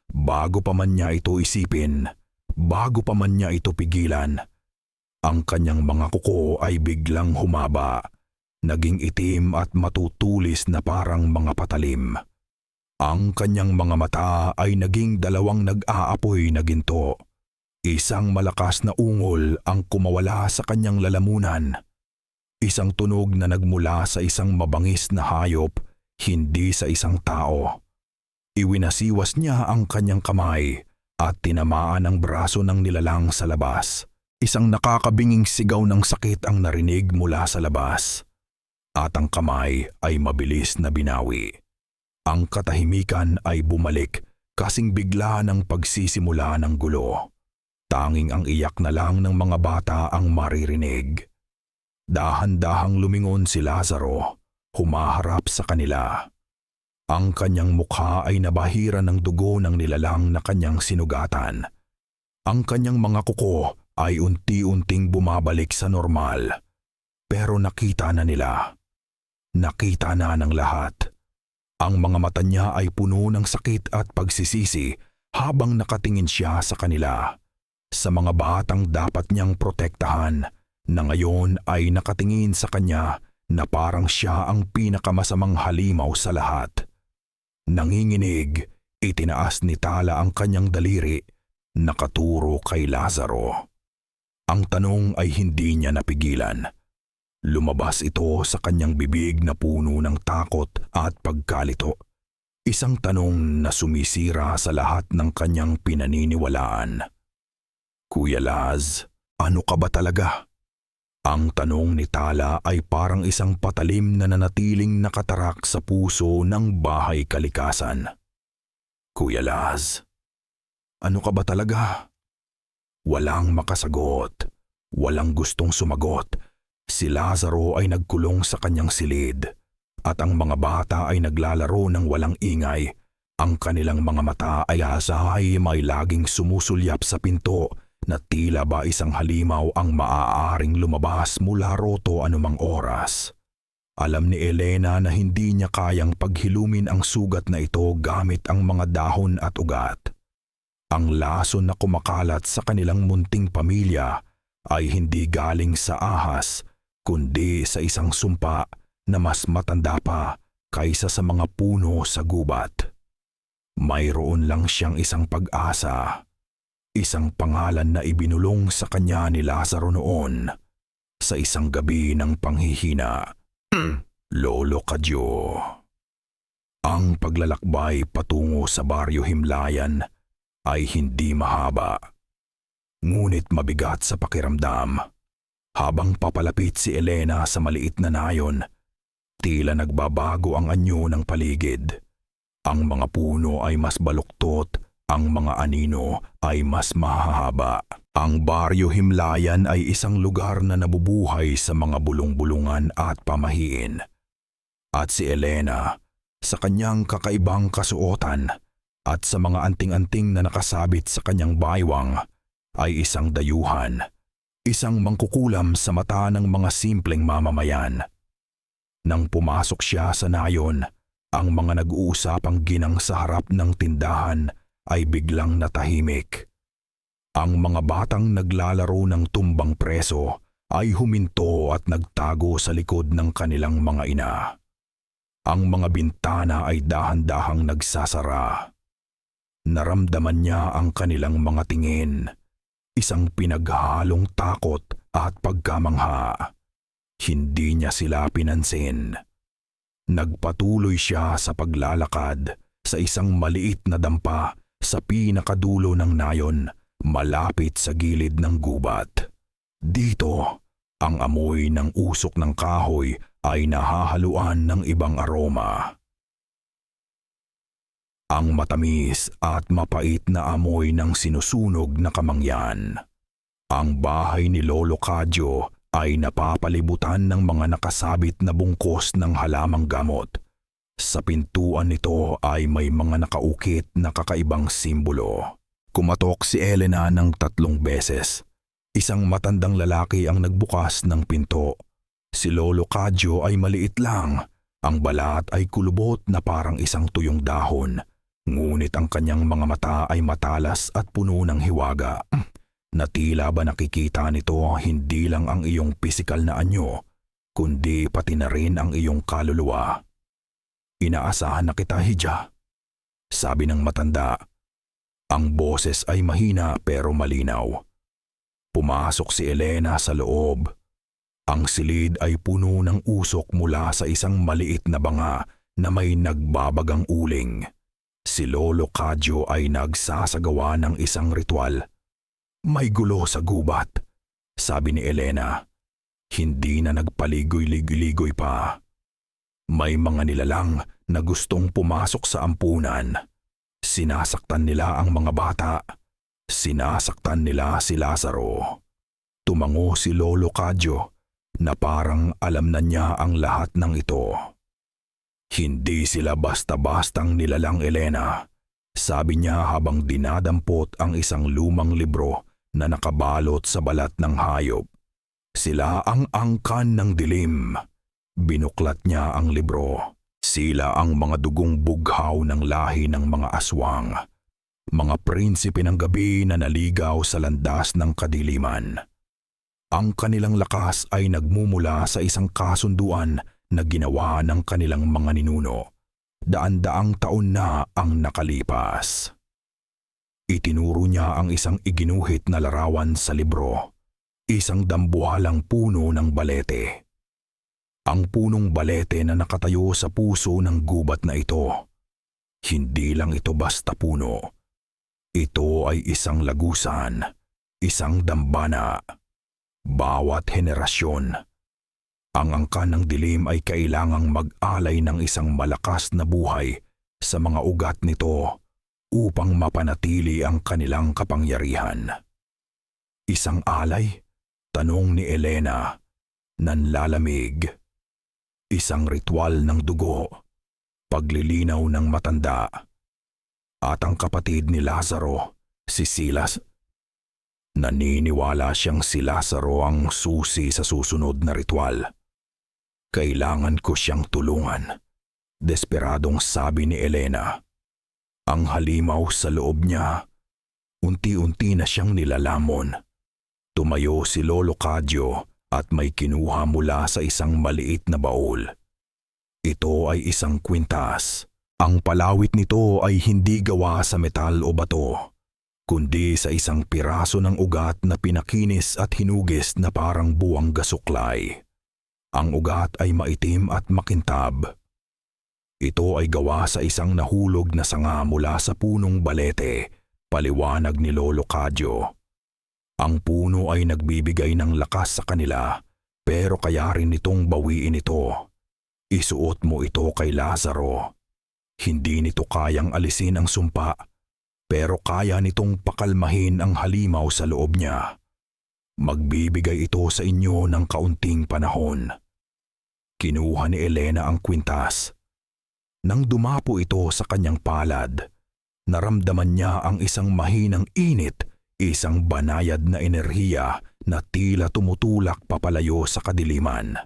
Bago pa man niya ito isipin, bago pa man niya ito pigilan, ang kanyang mga kuko ay biglang humaba, naging itim at matutulis na parang mga patalim. Ang kanyang mga mata ay naging dalawang nag-aapoy na ginto. Isang malakas na ungol ang kumawala sa kanyang lalamunan. Isang tunog na nagmula sa isang mabangis na hayop, hindi sa isang tao. Iwinasiwas niya ang kanyang kamay at tinamaan ang braso ng nilalang sa labas. Isang nakakabinging sigaw ng sakit ang narinig mula sa labas. At ang kamay ay mabilis na binawi. Ang katahimikan ay bumalik kasing bigla ng pagsisimula ng gulo. Tanging ang iyak na lang ng mga bata ang maririnig. Dahan-dahang lumingon si Lazaro, humaharap sa kanila. Ang kanyang mukha ay nabahira ng dugo ng nilalang na kanyang sinugatan. Ang kanyang mga kuko ay unti-unting bumabalik sa normal. Pero nakita na nila. Nakita na ng lahat. Ang mga mata niya ay puno ng sakit at pagsisisi habang nakatingin siya sa kanila. Sa mga batang dapat niyang protektahan na ngayon ay nakatingin sa kanya na parang siya ang pinakamasamang halimaw sa lahat. Nanginginig, itinaas ni Tala ang kanyang daliri, nakaturo kay Lazaro. Ang tanong ay hindi niya napigilan. Lumabas ito sa kanyang bibig na puno ng takot at pagkalito. Isang tanong na sumisira sa lahat ng kanyang pinaniniwalaan. Kuya Laz, ano ka ba talaga? Ang tanong ni Tala ay parang isang patalim na nanatiling nakatarak sa puso ng bahay kalikasan. Kuya Laz, ano ka ba talaga? Walang makasagot, walang gustong sumagot. Si Lazaro ay nagkulong sa kanyang silid at ang mga bata ay naglalaro ng walang ingay. Ang kanilang mga mata ay asahay may laging sumusulyap sa pinto na tila ba isang halimaw ang maaaring lumabas mula roto anumang oras. Alam ni Elena na hindi niya kayang paghilumin ang sugat na ito gamit ang mga dahon at ugat. Ang lason na kumakalat sa kanilang munting pamilya ay hindi galing sa ahas, kundi sa isang sumpa na mas matanda pa kaysa sa mga puno sa gubat. Mayroon lang siyang isang pag-asa, isang pangalan na ibinulong sa kanya ni Lazaro noon sa isang gabi ng panghihina. Lolo Kadyo. Ang paglalakbay patungo sa Baryo Himlayan ay hindi mahaba, ngunit mabigat sa pakiramdam. Habang papalapit si Elena sa maliit na nayon, tila nagbabago ang anyo ng paligid. Ang mga puno ay mas baluktot, ang mga anino ay mas mahahaba. Ang Baryo Himlayan ay isang lugar na nabubuhay sa mga bulong-bulungan at pamahiin. At si Elena, sa kanyang kakaibang kasuotan at sa mga anting-anting na nakasabit sa kanyang baywang, ay isang dayuhan, isang mangkukulam sa mata ng mga simpleng mamamayan. Nang pumasok siya sa nayon, ang mga nag-uusapang ginang sa harap ng tindahan ay biglang natahimik. Ang mga batang naglalaro ng tumbang preso ay huminto at nagtago sa likod ng kanilang mga ina. Ang mga bintana ay dahan-dahang nagsasara. Naramdaman niya ang kanilang mga tingin, isang pinaghalong takot at pagkamangha. Hindi niya sila pinansin. Nagpatuloy siya sa paglalakad sa isang maliit na dampa sa pinakadulo ng nayon, malapit sa gilid ng gubat. Dito, ang amoy ng usok ng kahoy ay nahahaluan ng ibang aroma. Ang matamis at mapait na amoy ng sinusunog na kamangyan. Ang bahay ni Lolo Kadyo ay napapalibutan ng mga nakasabit na bungkos ng halamang gamot. Sa pintuan nito ay may mga nakaukit na kakaibang simbolo. Kumatok si Elena ng 3 beses. Isang matandang lalaki ang nagbukas ng pinto. Si Lolo Kadyo ay maliit lang. Ang balat ay kulubot na parang isang tuyong dahon. Ngunit ang kanyang mga mata ay matalas at puno ng hiwaga. Na tila ba nakikita nito hindi lang ang iyong pisikal na anyo, kundi pati na rin ang iyong kaluluwa. Inaasahan na kita, Hija, sabi ng matanda. Ang boses ay mahina pero malinaw. Pumasok si Elena sa loob. Ang silid ay puno ng usok mula sa isang maliit na banga na may nagbabagang uling. Si Lolo Kadyo ay nagsasagawa ng isang ritual. May gulo sa gubat, sabi ni Elena. Hindi na nagpaligoy-ligoy pa. May mga nilalang na gustong pumasok sa ampunan. Sinasaktan nila ang mga bata. Sinasaktan nila si Lazaro. Tumango si Lolo Kadyo na parang alam na niya ang lahat ng ito. Hindi sila basta-bastang nilalang, Elena, sabi niya habang dinadampot ang isang lumang libro na nakabalot sa balat ng hayop. Sila ang angkan ng dilim. Binuklat niya ang libro. Sila ang mga dugong bughaw ng lahi ng mga aswang. Mga prinsipe ng gabi na naligaw sa landas ng kadiliman. Ang kanilang lakas ay nagmumula sa isang kasunduan na ginawa ng kanilang mga ninuno. Daan-daang taon na ang nakalipas. Itinuro niya ang isang iginuhit na larawan sa libro. Isang dambuhalang puno ng balete. Ang punong balete na nakatayo sa puso ng gubat na ito. Hindi lang ito basta puno. Ito ay isang lagusan, isang dambana. Bawat henerasyon, ang angkan ng dilim ay kailangang mag-alay ng isang malakas na buhay sa mga ugat nito upang mapanatili ang kanilang kapangyarihan. Isang alay? Tanong ni Elena, nanlalamig. Isang ritual ng dugo, paglilinaw ng matanda. At ang kapatid ni Lazaro, si Silas. Naniniwala siyang si Lazaro ang susi sa susunod na ritual. Kailangan ko siyang tulungan. Desperadong sabi ni Elena. Ang halimaw sa loob niya, unti-unti na siyang nilalamon. Tumayo si Lolo Cadyo at may kinuha mula sa isang maliit na baul. Ito ay isang kwintas. Ang palawit nito ay hindi gawa sa metal o bato, kundi sa isang piraso ng ugat na pinakinis at hinugis na parang buwang gasuklay. Ang ugat ay maitim at makintab. Ito ay gawa sa isang nahulog na sanga mula sa punong balete, paliwanag ni Lolo Cadyo. Ang puno ay nagbibigay ng lakas sa kanila, pero kaya rin itong bawiin ito. Isuot mo ito kay Lazaro. Hindi nito kayang alisin ang sumpa, pero kaya nitong pakalmahin ang halimaw sa loob niya. Magbibigay ito sa inyo ng kaunting panahon. Kinuha ni Elena ang kwintas. Nang dumapo ito sa kanyang palad, naramdaman niya ang isang mahinang init, isang banayad na enerhiya na tila tumutulak papalayo sa kadiliman.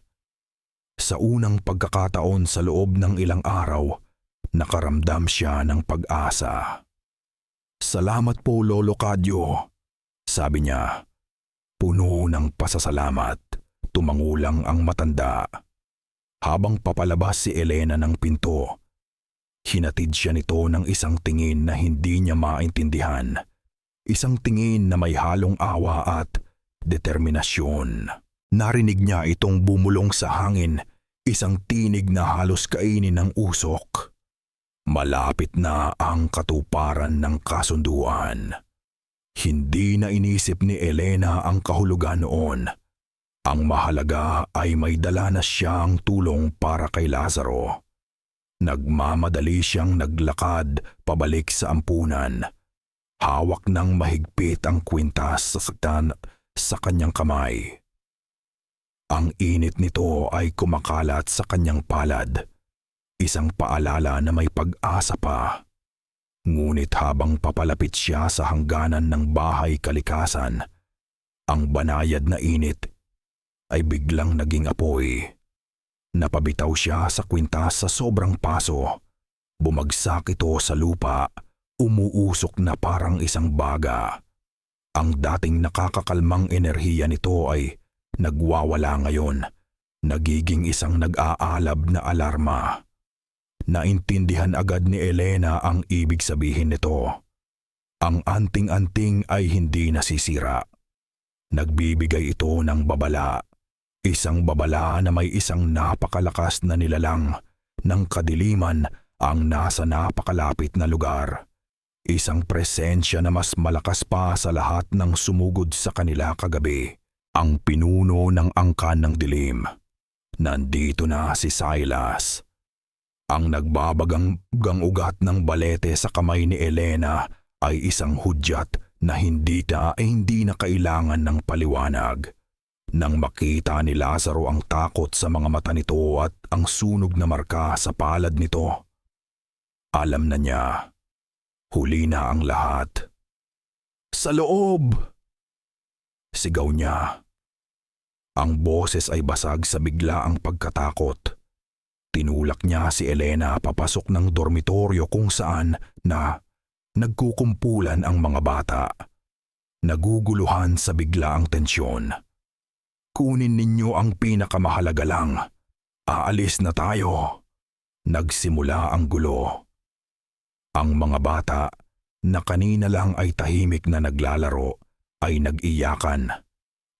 Sa unang pagkakataon sa loob ng ilang araw, nakaramdam siya ng pag-asa. Salamat po, Lolo Cadyo, sabi niya. Puno ng pasasalamat, tumangulang ang matanda. Habang papalabas si Elena ng pinto, hinatid siya nito ng isang tingin na hindi niya maintindihan. Isang tingin na may halong awa at determinasyon. Narinig niya itong bumulong sa hangin, isang tinig na halos kainin ng usok. Malapit na ang katuparan ng kasunduan. Hindi na inisip ni Elena ang kahulugan noon. Ang mahalaga ay may dala na siyang tulong para kay Lazaro. Nagmamadali siyang naglakad pabalik sa ampunan. Hawak ng mahigpit ang kwintas sa kanyang kamay. Ang init nito ay kumakalat sa kanyang palad. Isang paalala na may pag-asa pa. Ngunit habang papalapit siya sa hangganan ng bahay kalikasan, ang banayad na init ay biglang naging apoy. Napabitaw siya sa kwintas sa sobrang paso. Bumagsak ito sa lupa, umuusok na parang isang baga. Ang dating nakakakalmang enerhiya nito ay nagwawala ngayon, nagiging isang nag-aalab na alarma. Naintindihan agad ni Elena ang ibig sabihin nito. Ang anting-anting ay hindi nasisira. Nagbibigay ito ng babala. Isang babala na may isang napakalakas na nilalang ng kadiliman ang nasa napakalapit na lugar. Isang presensya na mas malakas pa sa lahat ng sumugod sa kanila kagabi. Ang pinuno ng angkan ng dilim. Nandito na si Silas. Ang nagbabagang ugat ng balete sa kamay ni Elena ay isang hudyat na hindi na kailangan ng paliwanag. Nang makita ni Lazaro ang takot sa mga mata nito at ang sunog na marka sa palad nito, alam na niya, huli na ang lahat. Sa loob! Sigaw niya. Ang boses ay basag sa biglaang pagkatakot. Tinulak niya si Elena papasok ng dormitoryo kung saan na nagkukumpulan ang mga bata. Naguguluhan sa biglaang tensyon. Kunin ninyo ang pinakamahalaga lang. Aalis na tayo. Nagsimula ang gulo. Ang mga bata na kanina lang ay tahimik na naglalaro ay nag-iyakan.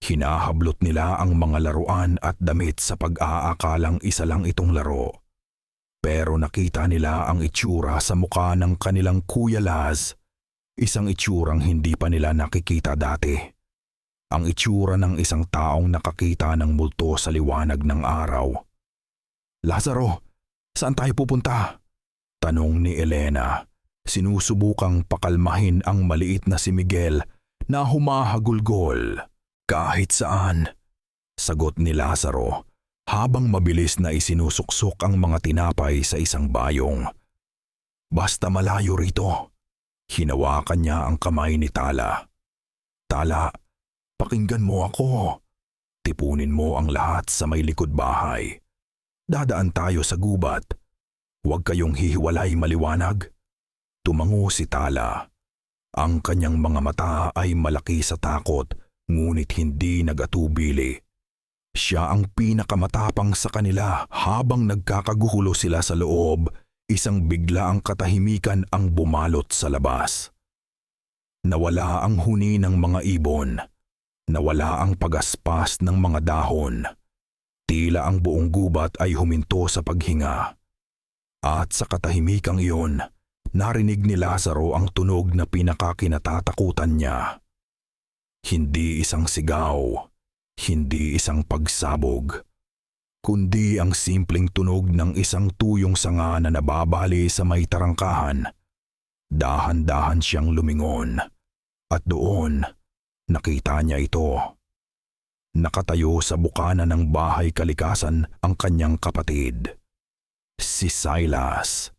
Hinahablot nila ang mga laruan at damit sa pag-aakalang isa lang itong laro. Pero nakita nila ang itsura sa mukha ng kanilang Kuya Laz, isang itsurang hindi pa nila nakikita dati. Ang itsura ng isang taong nakakita ng multo sa liwanag ng araw. Lazaro, saan tayo pupunta? Tanong ni Elena, sinusubukang pakalmahin ang maliit na si Miguel na humahagulgol. Kahit saan, sagot ni Lazaro habang mabilis na isinusuksok ang mga tinapay sa isang bayong. Basta malayo rito. Hinawakan niya ang kamay ni Tala. Tala, pakinggan mo ako. Tipunin mo ang lahat sa may likod bahay. Dadaan tayo sa gubat. Huwag kayong hihiwalay, maliwanag. Tumango si Tala. Ang kanyang mga mata ay malaki sa takot, ngunit hindi nagatubili. Siya ang pinakamatapang sa kanila. Habang nagkakagulo sila sa loob, isang biglaang katahimikan ang bumalot sa labas. Nawala ang huni ng mga ibon. Nawala ang pagaspas ng mga dahon. Tila ang buong gubat ay huminto sa paghinga. At sa katahimikang iyon, narinig ni Lazaro ang tunog na pinakakinatatakutan niya. Hindi isang sigaw, hindi isang pagsabog, kundi ang simpleng tunog ng isang tuyong sanga na nababali sa may tarangkahan. Dahan-dahan siyang lumingon, at doon, nakita niya ito. Nakatayo sa bukana ng bahay kalikasan ang kanyang kapatid, si Silas.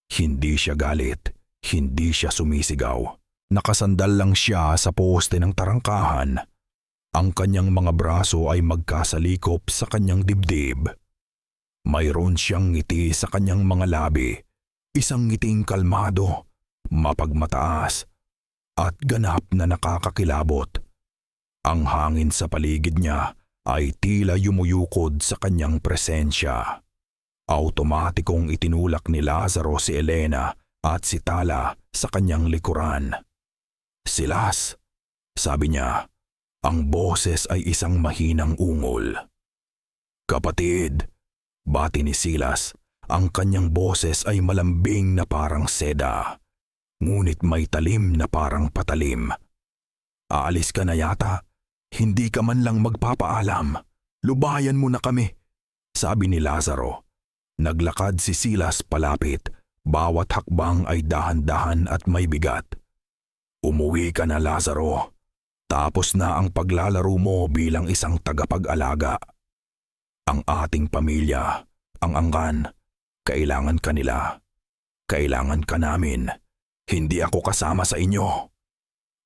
Hindi siya galit, hindi siya sumisigaw. Nakasandal lang siya sa poste ng tarangkahan. Ang kanyang mga braso ay magkasalikop sa kanyang dibdib. Mayroon siyang ngiti sa kanyang mga labi, isang ngiting kalmado, mapagmataas, at ganap na nakakakilabot. Ang hangin sa paligid niya ay tila yumuyukod sa kanyang presensya. Automatikong itinulak ni Lazaro si Elena at si Tala sa kanyang likuran. "Silas," sabi niya. Ang boses ay isang mahinang ungol. "Kapatid," bati ni Silas. Ang kanyang boses ay malambing na parang seda, ngunit may talim na parang patalim. "Aalis ka na yata? Hindi ka man lang magpapaalam. Lubayan mo na kami," sabi ni Lazaro. Naglakad si Silas palapit. Bawat hakbang ay dahan-dahan at may bigat. "Umuwi ka na, Lazaro. Tapos na ang paglalaro mo bilang isang tagapag-alaga. Ang ating pamilya, ang angkan, kailangan ka nila. Kailangan ka namin. Hindi ako kasama sa inyo."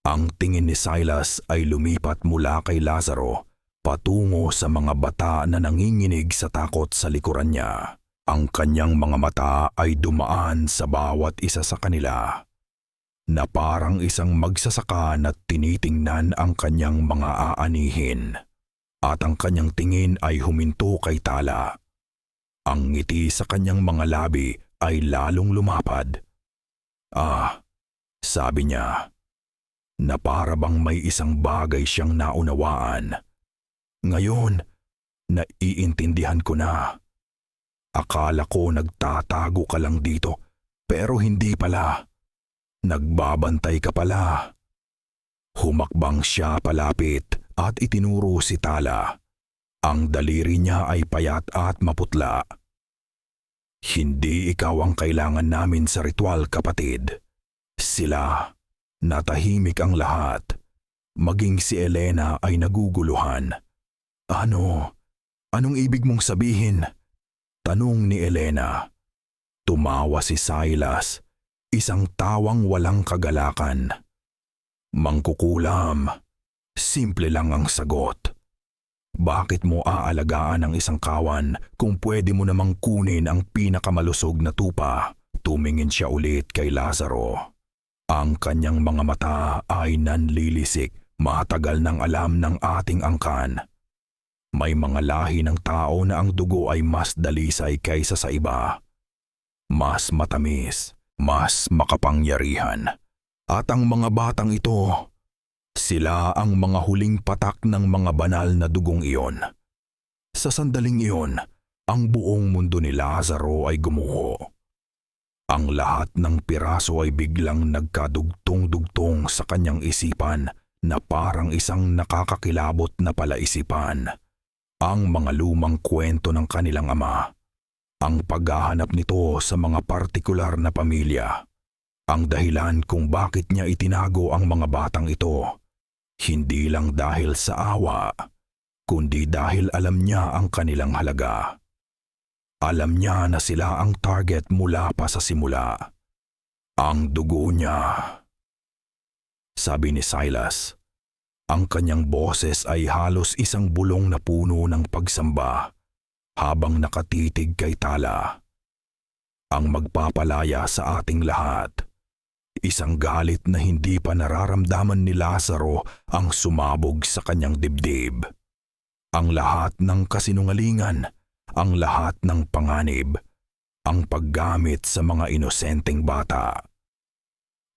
Ang tingin ni Silas ay lumipat mula kay Lazaro patungo sa mga bata na nanginginig sa takot sa likuran niya. Ang kanyang mga mata ay dumaan sa bawat isa sa kanila, na parang isang magsasaka na tinitingnan ang kanyang mga aanihin. At ang kanyang tingin ay huminto kay Tala. Ang ngiti sa kanyang mga labi ay lalong lumapad. "Ah," sabi niya, na para bang may isang bagay siyang naunawaan. "Ngayon, naiintindihan ko na. Akala ko nagtatago ka lang dito, pero hindi pala. Nagbabantay ka pala." Humakbang siya palapit at itinuro si Tala. Ang daliri niya ay payat at maputla. "Hindi ikaw ang kailangan namin sa ritual, kapatid. Sila." Natahimik ang lahat. Maging si Elena ay naguguluhan. Anong ibig mong sabihin?" tanong ni Elena. Tumawa si Silas, isang tawang walang kagalakan. "Mangkukulam." Simple lang ang sagot. "Bakit mo aalagaan ang isang kawan kung pwede mo namang kunin ang pinakamalusog na tupa?" Tumingin siya ulit kay Lazaro. Ang kanyang mga mata ay nanlilisik. Matagal nang alam ng ating angkan. May mga lahi ng tao na ang dugo ay mas dalisay kaysa sa iba. Mas matamis, mas makapangyarihan. At ang mga batang ito, sila ang mga huling patak ng mga banal na dugong iyon. Sa sandaling iyon, ang buong mundo ni Lazaro ay gumuho. Ang lahat ng piraso ay biglang nagkadugtong-dugtong sa kanyang isipan na parang isang nakakakilabot na palaisipan. Ang mga lumang kwento ng kanilang ama. Ang paghahanap nito sa mga partikular na pamilya. Ang dahilan kung bakit niya itinago ang mga batang ito. Hindi lang dahil sa awa, kundi dahil alam niya ang kanilang halaga. Alam niya na sila ang target mula pa sa simula. Ang dugo niya. Sabi ni Silas. Ang kanyang boses ay halos isang bulong na puno ng pagsamba. habang nakatitig kay Tala. Ang magpapalaya sa ating lahat. Isang galit na hindi pa nararamdaman ni Lazaro ang sumabog sa kanyang dibdib. Ang lahat ng kasinungalingan, ang lahat ng panganib, ang paggamit sa mga inosenteng bata.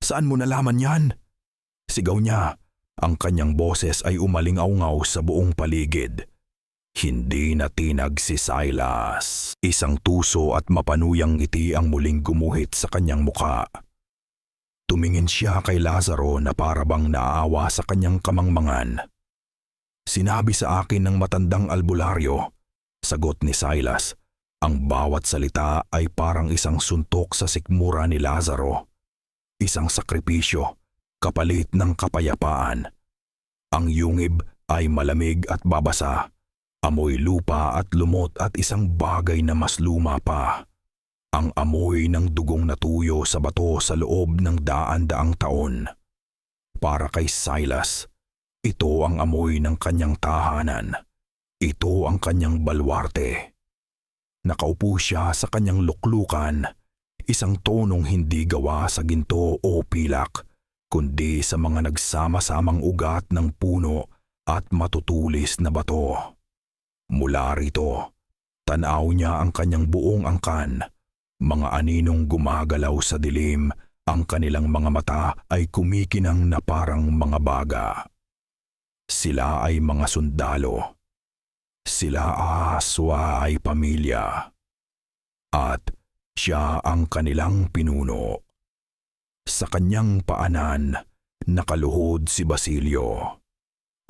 "Saan mo nalaman yan?" Sigaw niya. Ang kanyang boses ay umalingaw-ngaw sa buong paligid. Hindi natinag si Silas. Isang tuso at mapanuyang ngiti ang muling gumuhit sa kanyang muka. Tumingin siya kay Lazaro na parabang naaawa sa kanyang kamangmangan. "Sinabi sa akin ng matandang albularyo," sagot ni Silas. Ang bawat salita ay parang isang suntok sa sikmura ni Lazaro. Isang sakripisyo, kapalit ng kapayapaan. Ang yungib ay malamig at babasa, amoy lupa at lumot at isang bagay na mas luma pa. Ang amoy ng dugong natuyo sa bato sa loob ng daan-daang taon. Para kay Silas, ito ang amoy ng kanyang tahanan. Ito ang kanyang balwarte. Nakaupo siya sa kanyang luklukan, isang tonong hindi gawa sa ginto o pilak, kundi sa mga nagsama-samang ugat ng puno at matutulis na bato. Mula rito, tanaw niya ang kanyang buong angkan. Mga aninong gumagalaw sa dilim, ang kanilang mga mata ay kumikinang na parang mga baga. Sila ay mga sundalo. Sila aswa ay pamilya. At siya ang kanilang pinuno. Sa kanyang paanan, nakaluhod si Basilio.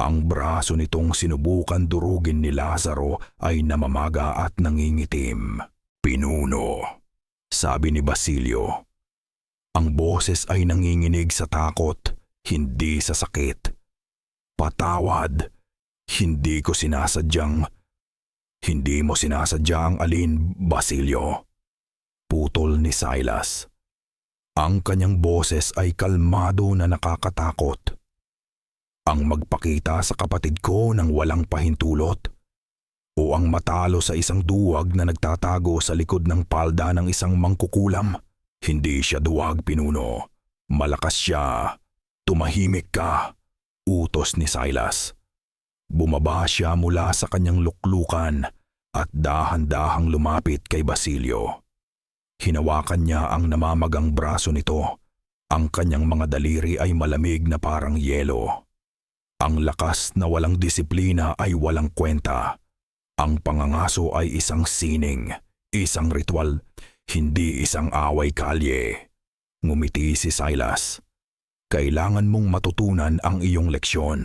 Ang braso nitong sinubukan durugin ni Lazaro ay namamaga at nangingitim. "Pinuno," sabi ni Basilio. Ang boses ay nanginginig sa takot, hindi sa sakit. "Patawad, hindi ko sinasadyang..." "Hindi mo sinasadya ang alin, Basilio?" putol ni Silas. Ang kanyang boses ay kalmado na nakakatakot. "Ang magpakita sa kapatid ko ng walang pahintulot? O ang matalo sa isang duwag na nagtatago sa likod ng palda ng isang mangkukulam? Hindi siya duwag, pinuno. Malakas siya. Tumahimik ka," utos ni Silas. Bumaba siya mula sa kanyang luklukan at dahan-dahang lumapit kay Basilio. Hinawakan niya ang namamagang braso nito. Ang kanyang mga daliri ay malamig na parang yelo. Ang lakas na walang disiplina ay walang kwenta. Ang pangangaso ay isang sining, isang ritual, hindi isang away kalye. Ngumiti si Silas. "Kailangan mong matutunan ang iyong leksyon."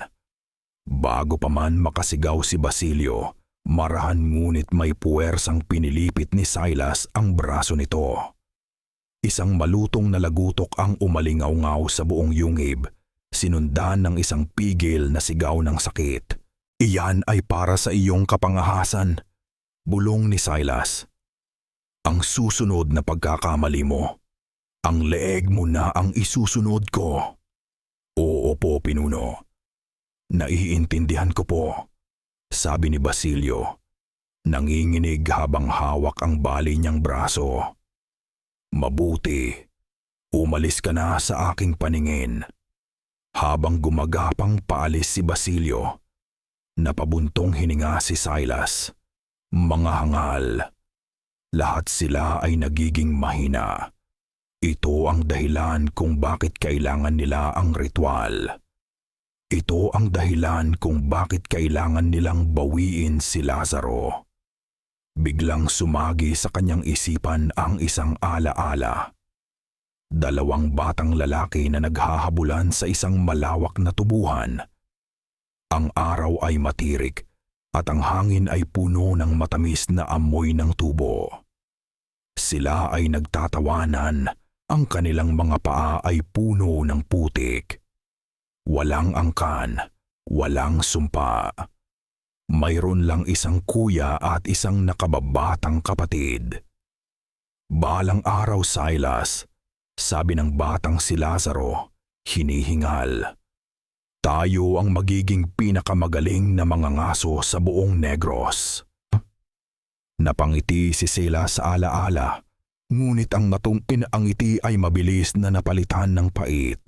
Bago pa man makasigaw si Basilio, marahan ngunit may puwersang pinilipit ni Silas ang braso nito. Isang malutong na lagutok ang umalingaw-ngaw sa buong yungib, sinundan ng isang pigil na sigaw ng sakit. "Iyan ay para sa iyong kapangahasan," bulong ni Silas. "Ang susunod na pagkakamali mo, ang leeg mo na ang isusunod ko." "Oo po, pinuno. Naiintindihan ko po," sabi ni Basilio. Nanginginig habang hawak ang bali niyang braso. "Mabuti. Umalis ka na sa aking paningin." Habang gumagapang paalis si Basilio, napabuntong hininga si Silas. Mga hangal. Lahat sila ay nagiging mahina. Ito ang dahilan kung bakit kailangan nila ang ritual. Ito ang dahilan kung bakit kailangan nilang bawiin si Lazaro. Biglang sumagi sa kanyang isipan ang isang alaala. Dalawang batang lalaki na naghahabulan sa isang malawak na tubuhan. Ang araw ay matirik at ang hangin ay puno ng matamis na amoy ng tubo. Sila ay nagtatawanan, ang kanilang mga paa ay puno ng putik. Walang angkan, walang sumpa. Mayroon lang isang kuya at isang nakababatang kapatid. "Balang araw, Silas," sabi ng batang si Lazaro, hinihingal. "Tayo ang magiging pinakamagaling na mga ngaso sa buong Negros." Napangiti si Sela sa alaala, ngunit ang matungin ang ngiti ay mabilis na napalitan ng pait.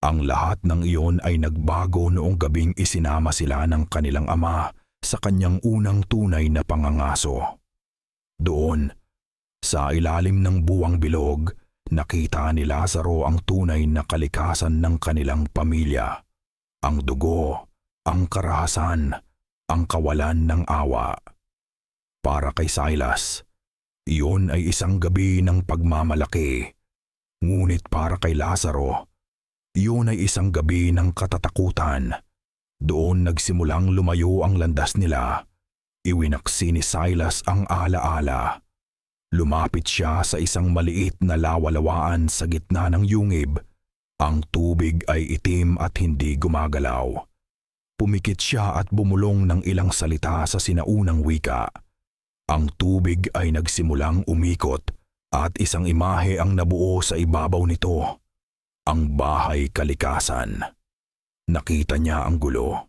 Ang lahat ng iyon ay nagbago noong gabing isinama sila ng kanilang ama sa kanyang unang tunay na pangangaso. Doon, sa ilalim ng buwang bilog, nakita ni Lazaro ang tunay na kalikasan ng kanilang pamilya. Ang dugo, ang karahasan, ang kawalan ng awa. Para kay Silas, iyon ay isang gabi ng pagmamalaki. Ngunit para kay Lazaro, iyon ay isang gabi ng katatakutan. Doon nagsimulang lumayo ang landas nila. Iwinaksi ni Silas ang alaala. Lumapit siya sa isang maliit na lawalawaan sa gitna ng yungib. Ang tubig ay itim at hindi gumagalaw. Pumikit siya at bumulong ng ilang salita sa sinaunang wika. Ang tubig ay nagsimulang umikot at isang imahe ang nabuo sa ibabaw nito. Ang bahay kalikasan. Nakita niya ang gulo.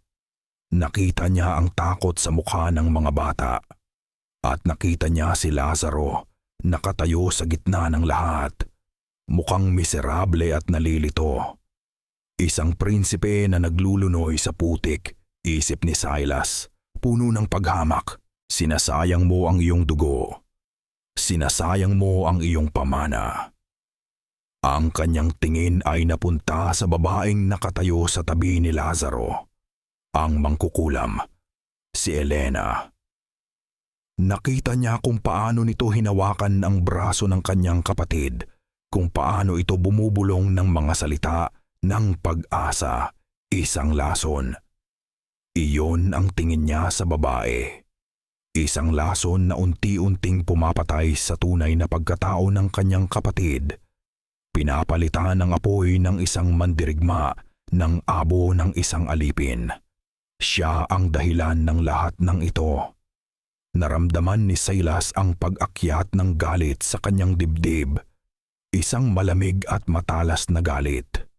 Nakita niya ang takot sa mukha ng mga bata. At nakita niya si Lazaro, nakatayo sa gitna ng lahat. Mukhang miserable at nalilito. Isang prinsipe na naglulunoy sa putik, isip ni Silas, puno ng paghamak. Sinasayang mo ang iyong dugo. Sinasayang mo ang iyong pamana. Ang kanyang tingin ay napunta sa babaeng nakatayo sa tabi ni Lazaro. Ang mangkukulam, si Elena. Nakita niya kung paano nito hinawakan ang braso ng kanyang kapatid, kung paano ito bumubulong ng mga salita ng pag-asa, isang lason. Iyon ang tingin niya sa babae. Isang lason na unti-unting pumapatay sa tunay na pagkatao ng kanyang kapatid. Pinapalitan ng apoy ng isang mandirigma ng abo ng isang alipin. Siya ang dahilan ng lahat ng ito. Naramdaman ni Silas ang pag-akyat ng galit sa kanyang dibdib. Isang malamig at matalas na galit.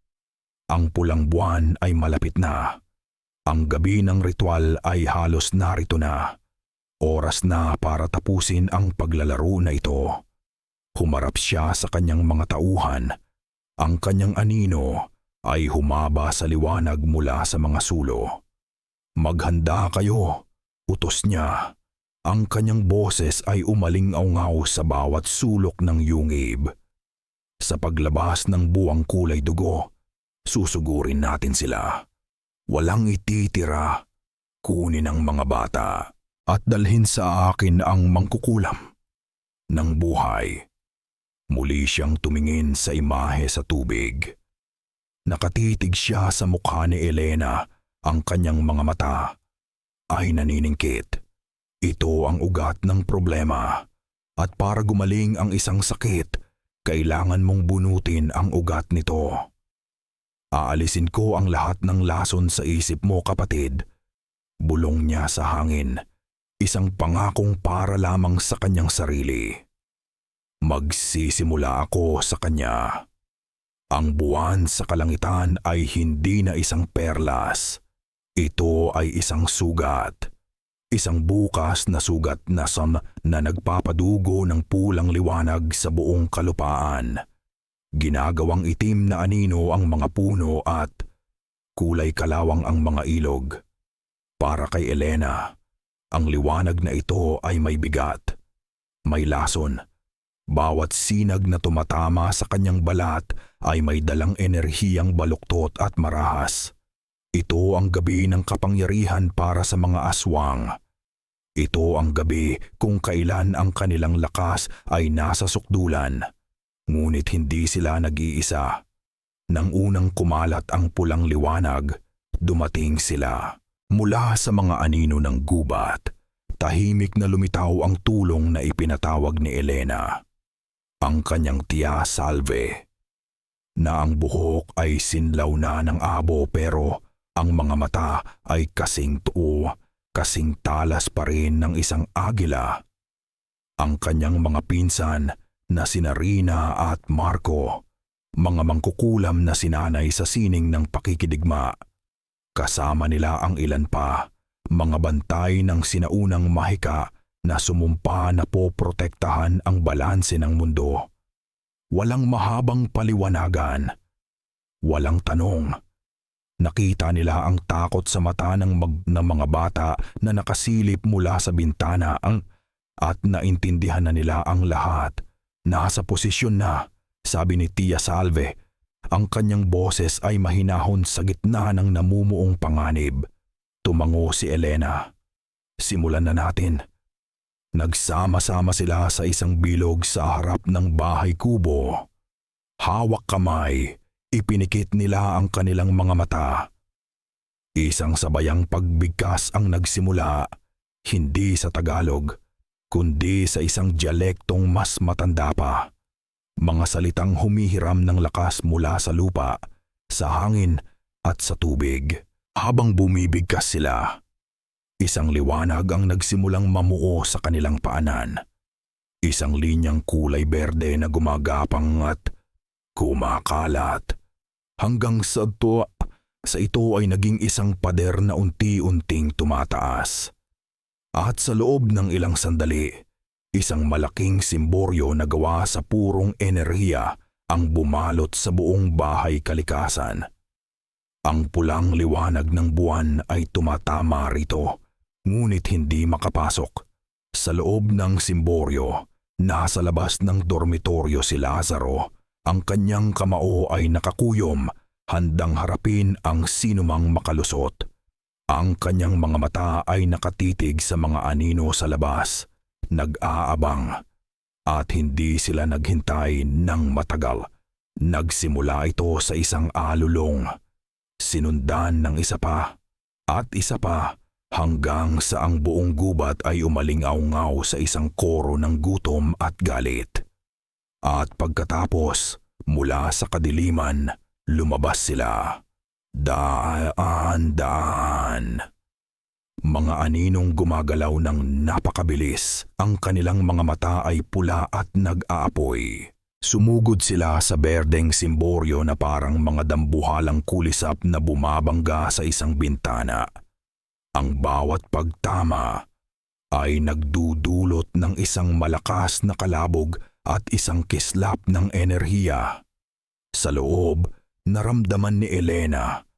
Ang pulang buwan ay malapit na. Ang gabi ng ritual ay halos narito na. Oras na para tapusin ang paglalaro na ito. Humarap siya sa kanyang mga tauhan. Ang kanyang anino ay humaba sa liwanag mula sa mga sulo. Maghanda kayo, utos niya. Ang kanyang boses ay umaling-aungaw sa bawat sulok ng yungib. Sa paglabas ng buwang kulay dugo, susugurin natin sila. Walang ititira, kunin ang mga bata at dalhin sa akin ang mangkukulam ng buhay. Muli siyang tumingin sa imahe sa tubig. Nakatitig siya sa mukha ni Elena, ang kanyang mga mata ay naniningkit. Ito ang ugat ng problema. At para gumaling ang isang sakit, kailangan mong bunutin ang ugat nito. Aalisin ko ang lahat ng lason sa isip mo, kapatid. Bulong niya sa hangin. Isang pangakong para lamang sa kanyang sarili. Magsisimula ako sa kanya. Ang buwan sa kalangitan ay hindi na isang perlas. Ito ay isang sugat. Isang bukas na sugat na nagpapadugo ng pulang liwanag sa buong kalupaan. Ginagawang itim na anino ang mga puno at kulay kalawang ang mga ilog. Para kay Elena, ang liwanag na ito ay may bigat, may lason. Bawat sinag na tumatama sa kanyang balat ay may dalang enerhiyang baluktot at marahas. Ito ang gabi ng kapangyarihan para sa mga aswang. Ito ang gabi kung kailan ang kanilang lakas ay nasa sukdulan. Ngunit hindi sila nag-iisa. Nang unang kumalat ang pulang liwanag, dumating sila. Mula sa mga anino ng gubat, tahimik na lumitaw ang tulong na ipinatawag ni Elena. Ang kanyang tiya Salve, na ang buhok ay sinlaw na ng abo pero ang mga mata ay kasing tuo, kasing talas pa rin ng isang agila. Ang kanyang mga pinsan na sina Rina at Marco, mga mangkukulam na sinanay sa sining ng pakikidigma. Kasama nila ang ilan pa, mga bantay ng sinaunang mahika na sumumpa na poprotektahan ang balanse ng mundo. Walang mahabang paliwanagan. Walang tanong. Nakita nila ang takot sa mata ng mga bata na nakasilip mula sa bintana at naintindihan na nila ang lahat. Nasa posisyon na, sabi ni Tia Salve. Ang kanyang boses ay mahinahon sa gitna ng namumuong panganib. Tumango si Elena. Simulan na natin. Nagsama-sama sila sa isang bilog sa harap ng bahay kubo. Hawak kamay, ipinikit nila ang kanilang mga mata. Isang sabayang pagbigkas ang nagsimula, hindi sa Tagalog, kundi sa isang dialektong mas matanda pa. Mga salitang humihiram ng lakas mula sa lupa, sa hangin at sa tubig. Habang bumibigkas sila, isang liwanag ang nagsimulang mamuo sa kanilang paanan. Isang linyang kulay berde na gumagapang at kumakalat. Hanggang sa ito ay naging isang pader na unti-unting tumataas. At sa loob ng ilang sandali, isang malaking simboryo na gawa sa purong enerhiya ang bumalot sa buong bahay kalikasan. Ang pulang liwanag ng buwan ay tumatama rito, ngunit hindi makapasok. Sa loob ng simboryo, nasa labas ng dormitoryo si Lazaro. Ang kanyang kamao ay nakakuyom, handang harapin ang sinumang makalusot. Ang kanyang mga mata ay nakatitig sa mga anino sa labas, nag-aabang. At hindi sila naghintay ng matagal. Nagsimula ito sa isang alulong. Sinundan ng isa pa at isa pa hanggang sa ang buong gubat ay umalingaw-ngaw sa isang koro ng gutom at galit. At pagkatapos, mula sa kadiliman, lumabas sila. Daan-daan. Mga aninong gumagalaw ng napakabilis, ang kanilang mga mata ay pula at nag-aapoy. Sumugod sila sa berdeng simboryo na parang mga dambuhalang kulisap na bumabangga sa isang bintana. Ang bawat pagtama ay nagdudulot ng isang malakas na kalabog at isang kislap ng enerhiya. Sa loob, naramdaman ni Elena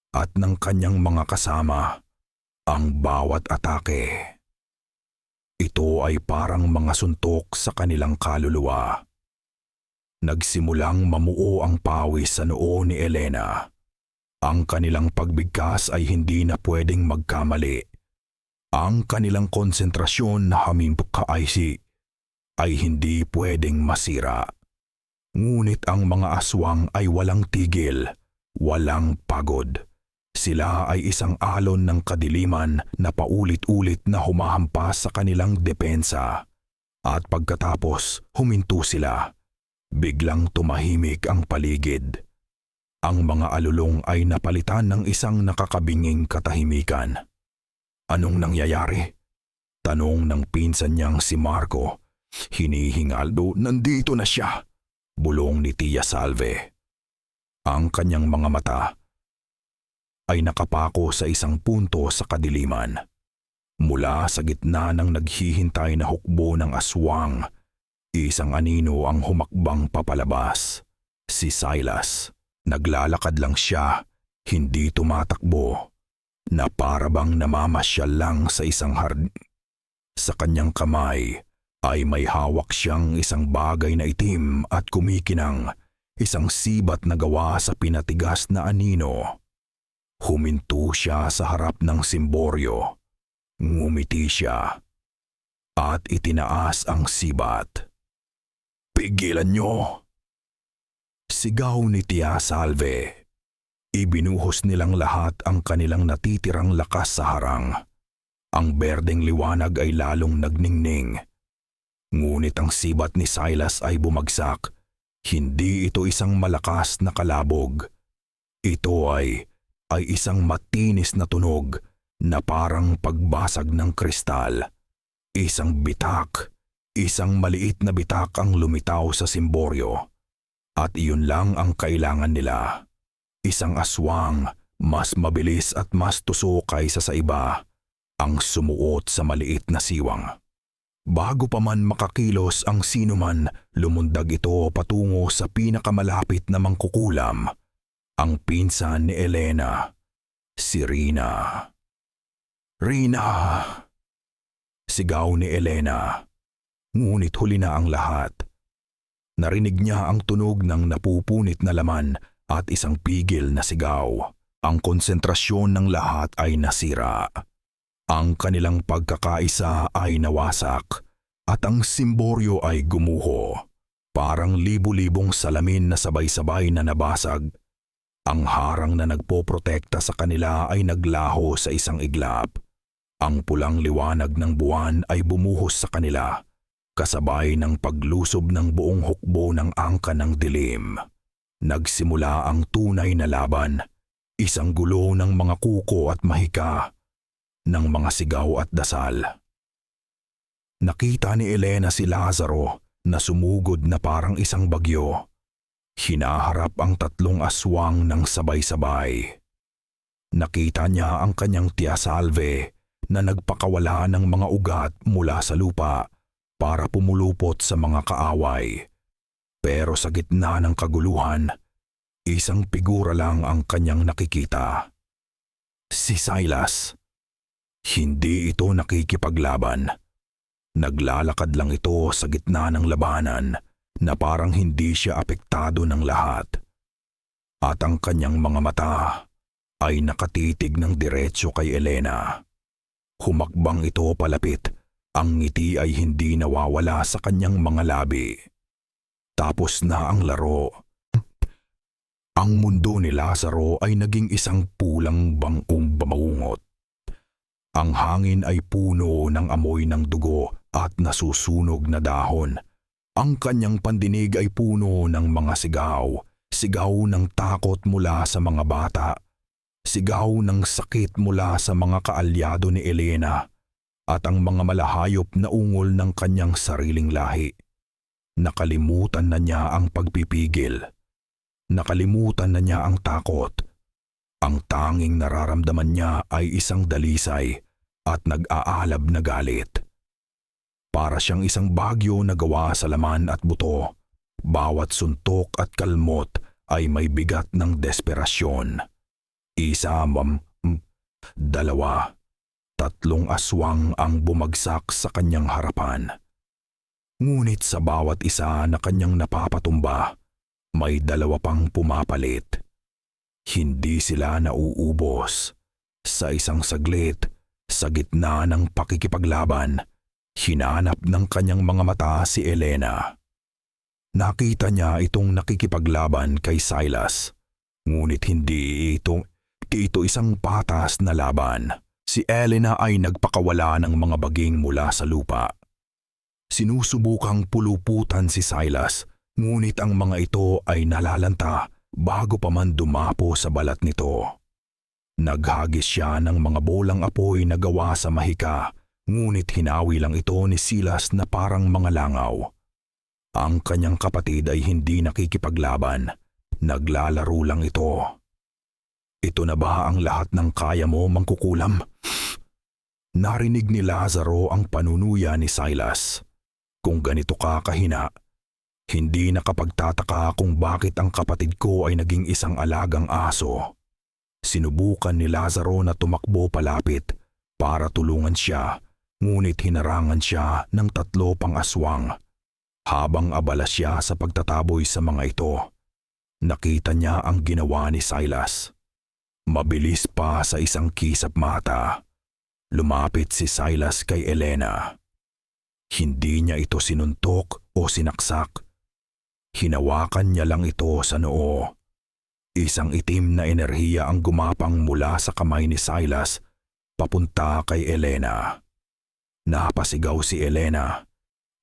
at ng kanyang mga kasama ang bawat atake. Ito ay parang mga suntok sa kanilang kaluluwa. Nagsimulang mamuo ang pawis sa noo ni Elena. Ang kanilang pagbigkas ay hindi na pwedeng magkamali. Ang kanilang konsentrasyon na hamimpukaisi ay hindi pwedeng masira. Ngunit ang mga aswang ay walang tigil, walang pagod. Sila ay isang alon ng kadiliman na paulit-ulit na humahampas sa kanilang depensa. At pagkatapos, huminto sila. Biglang tumahimik ang paligid. Ang mga alulong ay napalitan ng isang nakakabinging katahimikan. Anong nangyayari? Tanong ng pinsan niyang si Marco. Hinihingaldo, nandito na siya. Bulong ni Tia Salve. Ang kanyang mga mata ay nakapako sa isang punto sa kadiliman. Mula sa gitna ng naghihintay na hukbo ng aswang, isang anino ang humakbang papalabas. Si Silas. Naglalakad lang siya, hindi tumatakbo, na parabang namamasyal lang sa isang hardin. Sa kanyang kamay ay may hawak siyang isang bagay na itim at kumikinang, isang sibat na gawa sa pinatigas na anino. Huminto siya sa harap ng simboryo. Ngumiti siya at itinaas ang sibat. Pigilan niyo! Sigaw ni Tia Salve. Ibinuhos nilang lahat ang kanilang natitirang lakas sa harang. Ang berdeng liwanag ay lalong nagningning. Ngunit ang sibat ni Silas ay bumagsak. Hindi ito isang malakas na kalabog. Ito ay isang matinis na tunog na parang pagbasag ng kristal. Isang bitak, isang maliit na bitak ang lumitaw sa simboryo. At iyon lang ang kailangan nila. Isang aswang, mas mabilis at mas tuso kaysa sa iba, ang sumuot sa maliit na siwang. Bago pa man makakilos ang sinuman, lumundag ito patungo sa pinakamalapit na mangkukulam, ang pinsan ni Elena, si Rina. "Rina!" Sigaw ni Elena. Ngunit huli na ang lahat. Narinig niya ang tunog ng napupunit na laman at isang pigil na sigaw. Ang konsentrasyon ng lahat ay nasira. Ang kanilang pagkakaisa ay nawasak at ang simboryo ay gumuho. Parang libu-libong salamin na sabay-sabay na nabasag. Ang harang na nagpoprotekta sa kanila ay naglaho sa isang iglap. Ang pulang liwanag ng buwan ay bumuhos sa kanila, kasabay ng paglusob ng buong hukbo ng angka ng dilim. Nagsimula ang tunay na laban, isang gulo ng mga kuko at mahika, ng mga sigaw at dasal. Nakita ni Elena si Lazaro na sumugod na parang isang bagyo. Hinaharap ang 3 aswang ng sabay-sabay. Nakita niya ang kanyang tia Salve na nagpakawala ng mga ugat mula sa lupa para pumulupot sa mga kaaway. Pero sa gitna ng kaguluhan, isang figura lang ang kanyang nakikita. Si Silas. Hindi ito nakikipaglaban. Naglalakad lang ito sa gitna ng labanan na parang hindi siya apektado ng lahat. At ang kanyang mga mata ay nakatitig ng diretso kay Elena. Humakbang ito palapit, ang ngiti ay hindi nawawala sa kanyang mga labi. Tapos na ang laro. Ang mundo ni Lazaro ay naging isang pulang bangkong bamangungot. Ang hangin ay puno ng amoy ng dugo at nasusunog na dahon. Ang kanyang pandinig ay puno ng mga sigaw, sigaw ng takot mula sa mga bata, sigaw ng sakit mula sa mga kaalyado ni Elena, at ang mga malahayop na ungol ng kanyang sariling lahi. Nakalimutan na niya ang pagpipigil. Nakalimutan na niya ang takot. Ang tanging nararamdaman niya ay isang dalisay at nag-aalab na galit. Para siyang isang bagyo na gawa sa laman at buto. Bawat suntok at kalmot ay may bigat ng desperasyon. Isa, 2, 3 aswang ang bumagsak sa kanyang harapan. Ngunit sa bawat isa na kanyang napapatumba, may 2 pang pumapalit. Hindi sila nauubos. Sa isang saglit, sa gitna ng pakikipaglaban, hinanap ng kanyang mga mata si Elena. Nakita niya itong nakikipaglaban kay Silas. Ngunit hindi ito isang patas na laban. Si Elena ay nagpakawala ng mga baging mula sa lupa. Sinusubukang puluputan si Silas, ngunit ang mga ito ay nalalanta bago pa man dumapo sa balat nito. Naghagis siya ng mga bolang apoy na gawa sa mahika, ngunit hinawi lang ito ni Silas na parang mga langaw. Ang kanyang kapatid ay hindi nakikipaglaban, naglalaro lang ito. Ito na ba ang lahat ng kaya mo, mangkukulam? Narinig ni Lazaro ang panunuya ni Silas. Kung ganito ka kahina, hindi nakapagtataka kung bakit ang kapatid ko ay naging isang alagang aso. Sinubukan ni Lazaro na tumakbo palapit para tulungan siya, ngunit hinarangan siya ng 3 pang aswang. Habang abala siya sa pagtataboy sa mga ito, nakita niya ang ginawa ni Silas. Mabilis pa sa isang kisap mata, lumapit si Silas kay Elena. Hindi niya ito sinuntok o sinaksak. Hinawakan niya lang ito sa noo. Isang itim na enerhiya ang gumapang mula sa kamay ni Silas papunta kay Elena. Napasigaw si Elena.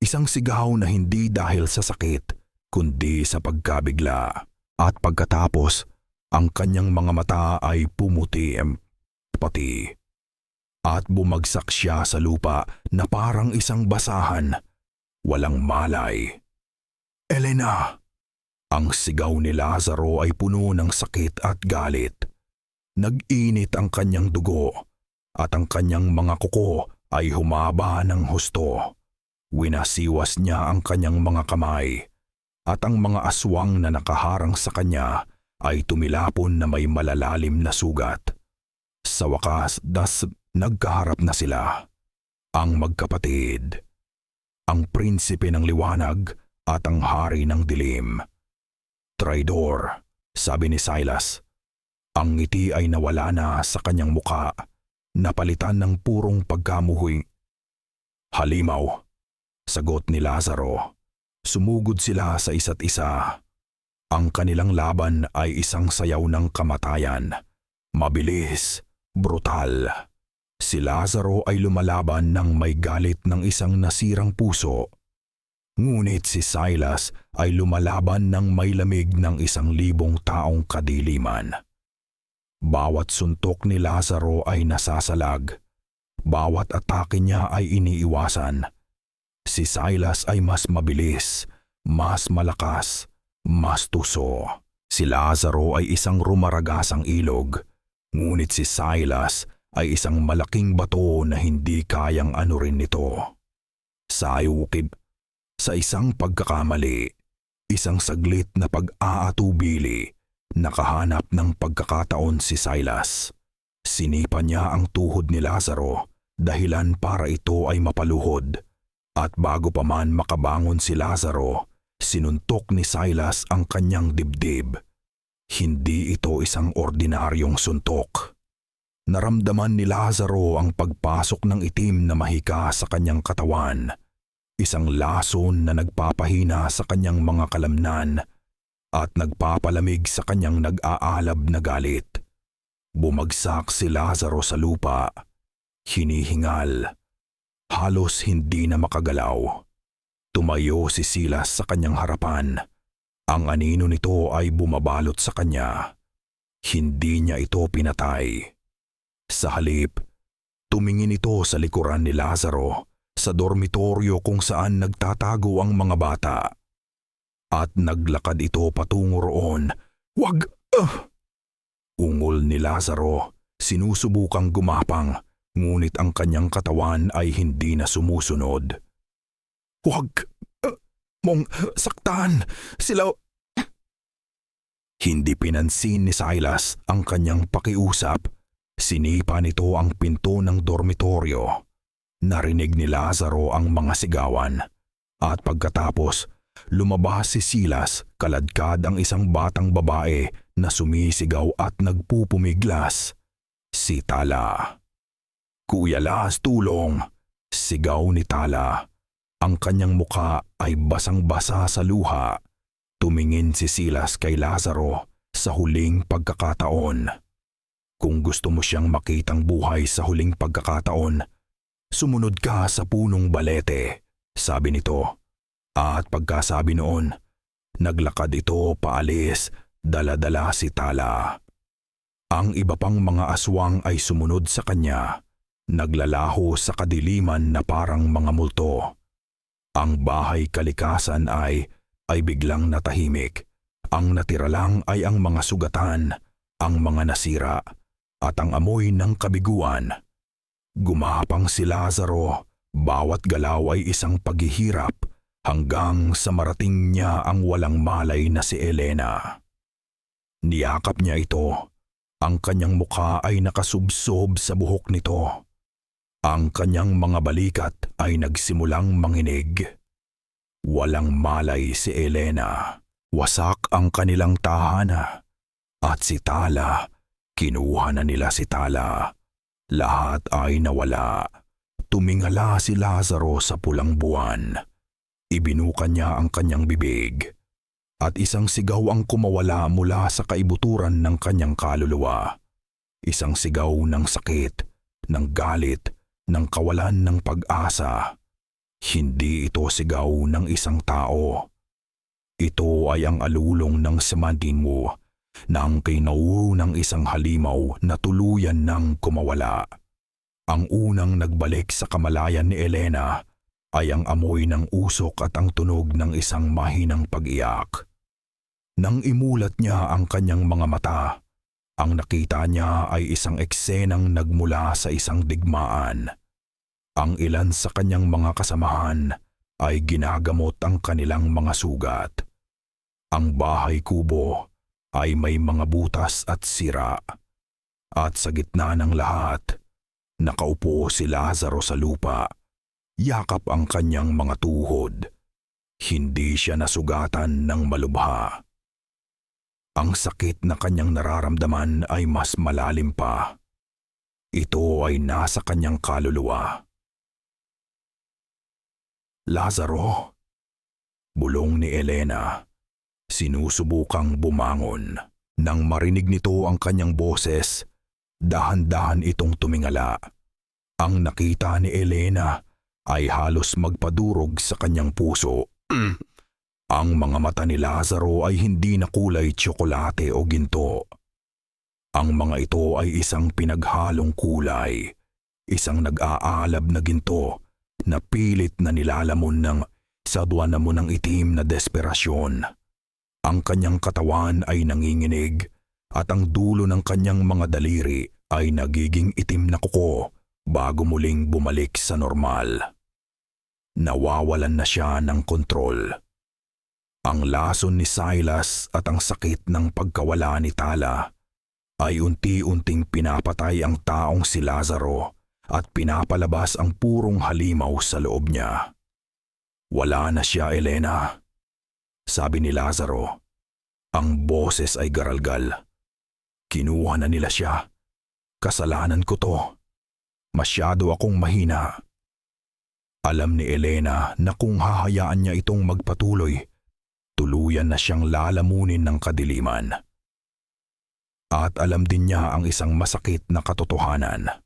Isang sigaw na hindi dahil sa sakit, kundi sa pagkabigla. At pagkatapos, ang kanyang mga mata ay pumuti pati. At bumagsak siya sa lupa na parang isang basahan, walang malay. Elena! Ang sigaw ni Lazaro ay puno ng sakit at galit. Nag-init ang kanyang dugo at ang kanyang mga kuko ay humaba ng husto. Winasiwas niya ang kanyang mga kamay at ang mga aswang na nakaharang sa kanya ay tumilapon na may malalalim na sugat. Sa wakas, nagkaharap na sila. Ang magkapatid, ang prinsipe ng liwanag at ang hari ng dilim. Traidor, sabi ni Silas. Ang ngiti ay nawala na sa kanyang muka, napalitan ng purong pagkamuhoy. Halimaw, sagot ni Lazaro. Sumugod sila sa isa't isa. Ang kanilang laban ay isang sayaw ng kamatayan. Mabilis, brutal. Si Lazaro ay lumalaban ng may galit ng isang nasirang puso. Ngunit si Silas ay lumalaban ng may lamig ng 1,000 taong kadiliman. Bawat suntok ni Lazaro ay nasasalag. Bawat atake niya ay iniiwasan. Si Silas ay mas mabilis, mas malakas, mas tuso. Si Lazaro ay isang rumaragasang ilog, ngunit si Silas ay isang malaking bato na hindi kayang anurin nito. Sa isang pagkakamali, isang saglit na pag-aatubili, nakahanap ng pagkakataon si Silas. Sinipa niya ang tuhod ni Lazaro, dahilan para ito ay mapaluhod. At bago pa man makabangon si Lazaro, sinuntok ni Silas ang kanyang dibdib. Hindi ito isang ordinaryong suntok. Naramdaman ni Lazaro ang pagpasok ng itim na mahika sa kanyang katawan. Isang lason na nagpapahina sa kanyang mga kalamnan at nagpapalamig sa kanyang nag-aalab na galit. Bumagsak si Lazaro sa lupa. Hinihingal. Halos hindi na makagalaw. Tumayo si Silas sa kanyang harapan. Ang anino nito ay bumabalot sa kanya. Hindi niya ito pinatay. Sa halip, tumingin ito sa likuran ni Lazaro, sa dormitoryo kung saan nagtatago ang mga bata. At naglakad ito patungo roon. "Wag!" Ungol ni Lazaro, sinusubukang gumapang, ngunit ang kanyang katawan ay hindi na sumusunod. "Huwag mong saktan! Sila..." Hindi pinansin ni Silas ang kanyang pakiusap. Sinipa nito ang pinto ng dormitoryo. Narinig ni Lazaro ang mga sigawan. At pagkatapos, lumabas si Silas, kaladkad ang isang batang babae na sumisigaw at nagpupumiglas. Si Tala. "Kuya Las, tulong!" Sigaw ni Tala. Ang kanyang muka ay basang-basa sa luha. Tumingin si Silas kay Lazaro sa huling pagkakataon. "Kung gusto mo siyang makitang buhay sa huling pagkakataon, sumunod ka sa punong balete," sabi nito. At pagkasabi noon, naglakad ito paalis, dala-dala si Tala. Ang iba pang mga aswang ay sumunod sa kanya. Naglalaho sa kadiliman na parang mga multo. Ang bahay kalikasan ay biglang natahimik. Ang natira lang ay ang mga sugatan, ang mga nasira, at ang amoy ng kabiguan. Gumapang si Lazaro, bawat galaw ay isang paghihirap, hanggang sa marating niya ang walang malay na si Elena. Niyakap niya ito. Ang kanyang mukha ay nakasubsob sa buhok nito. Ang kanyang mga balikat ay nagsimulang manginig. Walang malay si Elena. Wasak ang kanilang tahana. At si Tala, kinuha na nila si Tala. Lahat ay nawala. Tumingala si Lazaro sa pulang buwan. Ibinuka niya ang kanyang bibig. At isang sigaw ang kumawala mula sa kaibuturan ng kanyang kaluluwa. Isang sigaw ng sakit, ng galit, ng kawalan ng pag-asa. Hindi ito sigaw ng isang tao. Ito ay ang alulong ng semantino na ang kinauho ng isang halimaw na tuluyan ng kumawala. Ang unang nagbalik sa kamalayan ni Elena ay ang amoy ng usok at ang tunog ng isang mahinang pag-iyak. Nang imulat niya ang kanyang mga mata, ang nakita niya ay isang eksenang nagmula sa isang digmaan. Ang ilan sa kanyang mga kasamahan ay ginagamot ang kanilang mga sugat. Ang bahay kubo ay may mga butas at sira. At sa gitna ng lahat, nakaupo si Lazaro sa lupa. Yakap ang kanyang mga tuhod. Hindi siya nasugatan ng malubha. Ang sakit na kanyang nararamdaman ay mas malalim pa. Ito ay nasa kanyang kaluluwa. Lazaro, bulong ni Elena. Sinusubukang bumangon. Nang marinig nito ang kanyang boses, dahan-dahan itong tumingala. Ang nakita ni Elena ay halos magpadurog sa kanyang puso. Ang mga mata ni Lazaro ay hindi na kulay tsokolate o ginto. Ang mga ito ay isang pinaghalong kulay, isang nag-aalab na ginto na pilit na nilalamon ng sadwanamon ng itim na desperasyon. Ang kanyang katawan ay nanginginig at ang dulo ng kanyang mga daliri ay nagiging itim na kuko bago muling bumalik sa normal. Nawawalan na siya ng kontrol. Ang lason ni Silas at ang sakit ng pagkawala ni Tala ay unti-unting pinapatay ang taong si Lazaro at pinapalabas ang purong halimaw sa loob niya. Wala na siya, Elena, sabi ni Lazaro. Ang boses ay garalgal. Kinuha na nila siya. Kasalanan ko to. Masyado akong mahina. Alam ni Elena na kung hahayaan niya itong magpatuloy, tuluyan na siyang lalamunin ng kadiliman. At alam din niya ang isang masakit na katotohanan.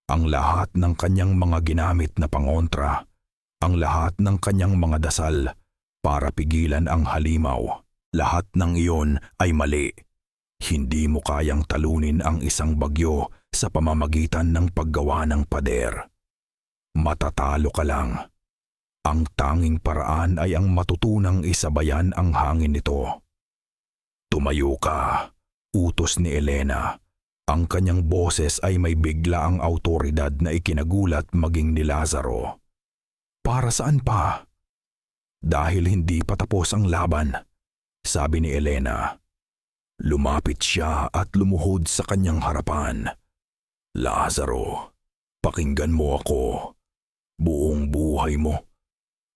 Ang lahat ng kanyang mga ginamit na pangontra, ang lahat ng kanyang mga dasal para pigilan ang halimaw, lahat ng iyon ay mali. Hindi mo kayang talunin ang isang bagyo sa pamamagitan ng paggawa ng pader. Matatalo ka lang. Ang tanging paraan ay ang matutunang isabayan ang hangin nito. Tumayo ka, utos ni Elena. Ang kanyang boses ay may biglaang awtoridad na ikinagulat maging ni Lazaro. Para saan pa? Dahil hindi pa tapos ang laban, sabi ni Elena. Lumapit siya at lumuhod sa kanyang harapan. Lazaro, pakinggan mo ako. Buong buhay mo,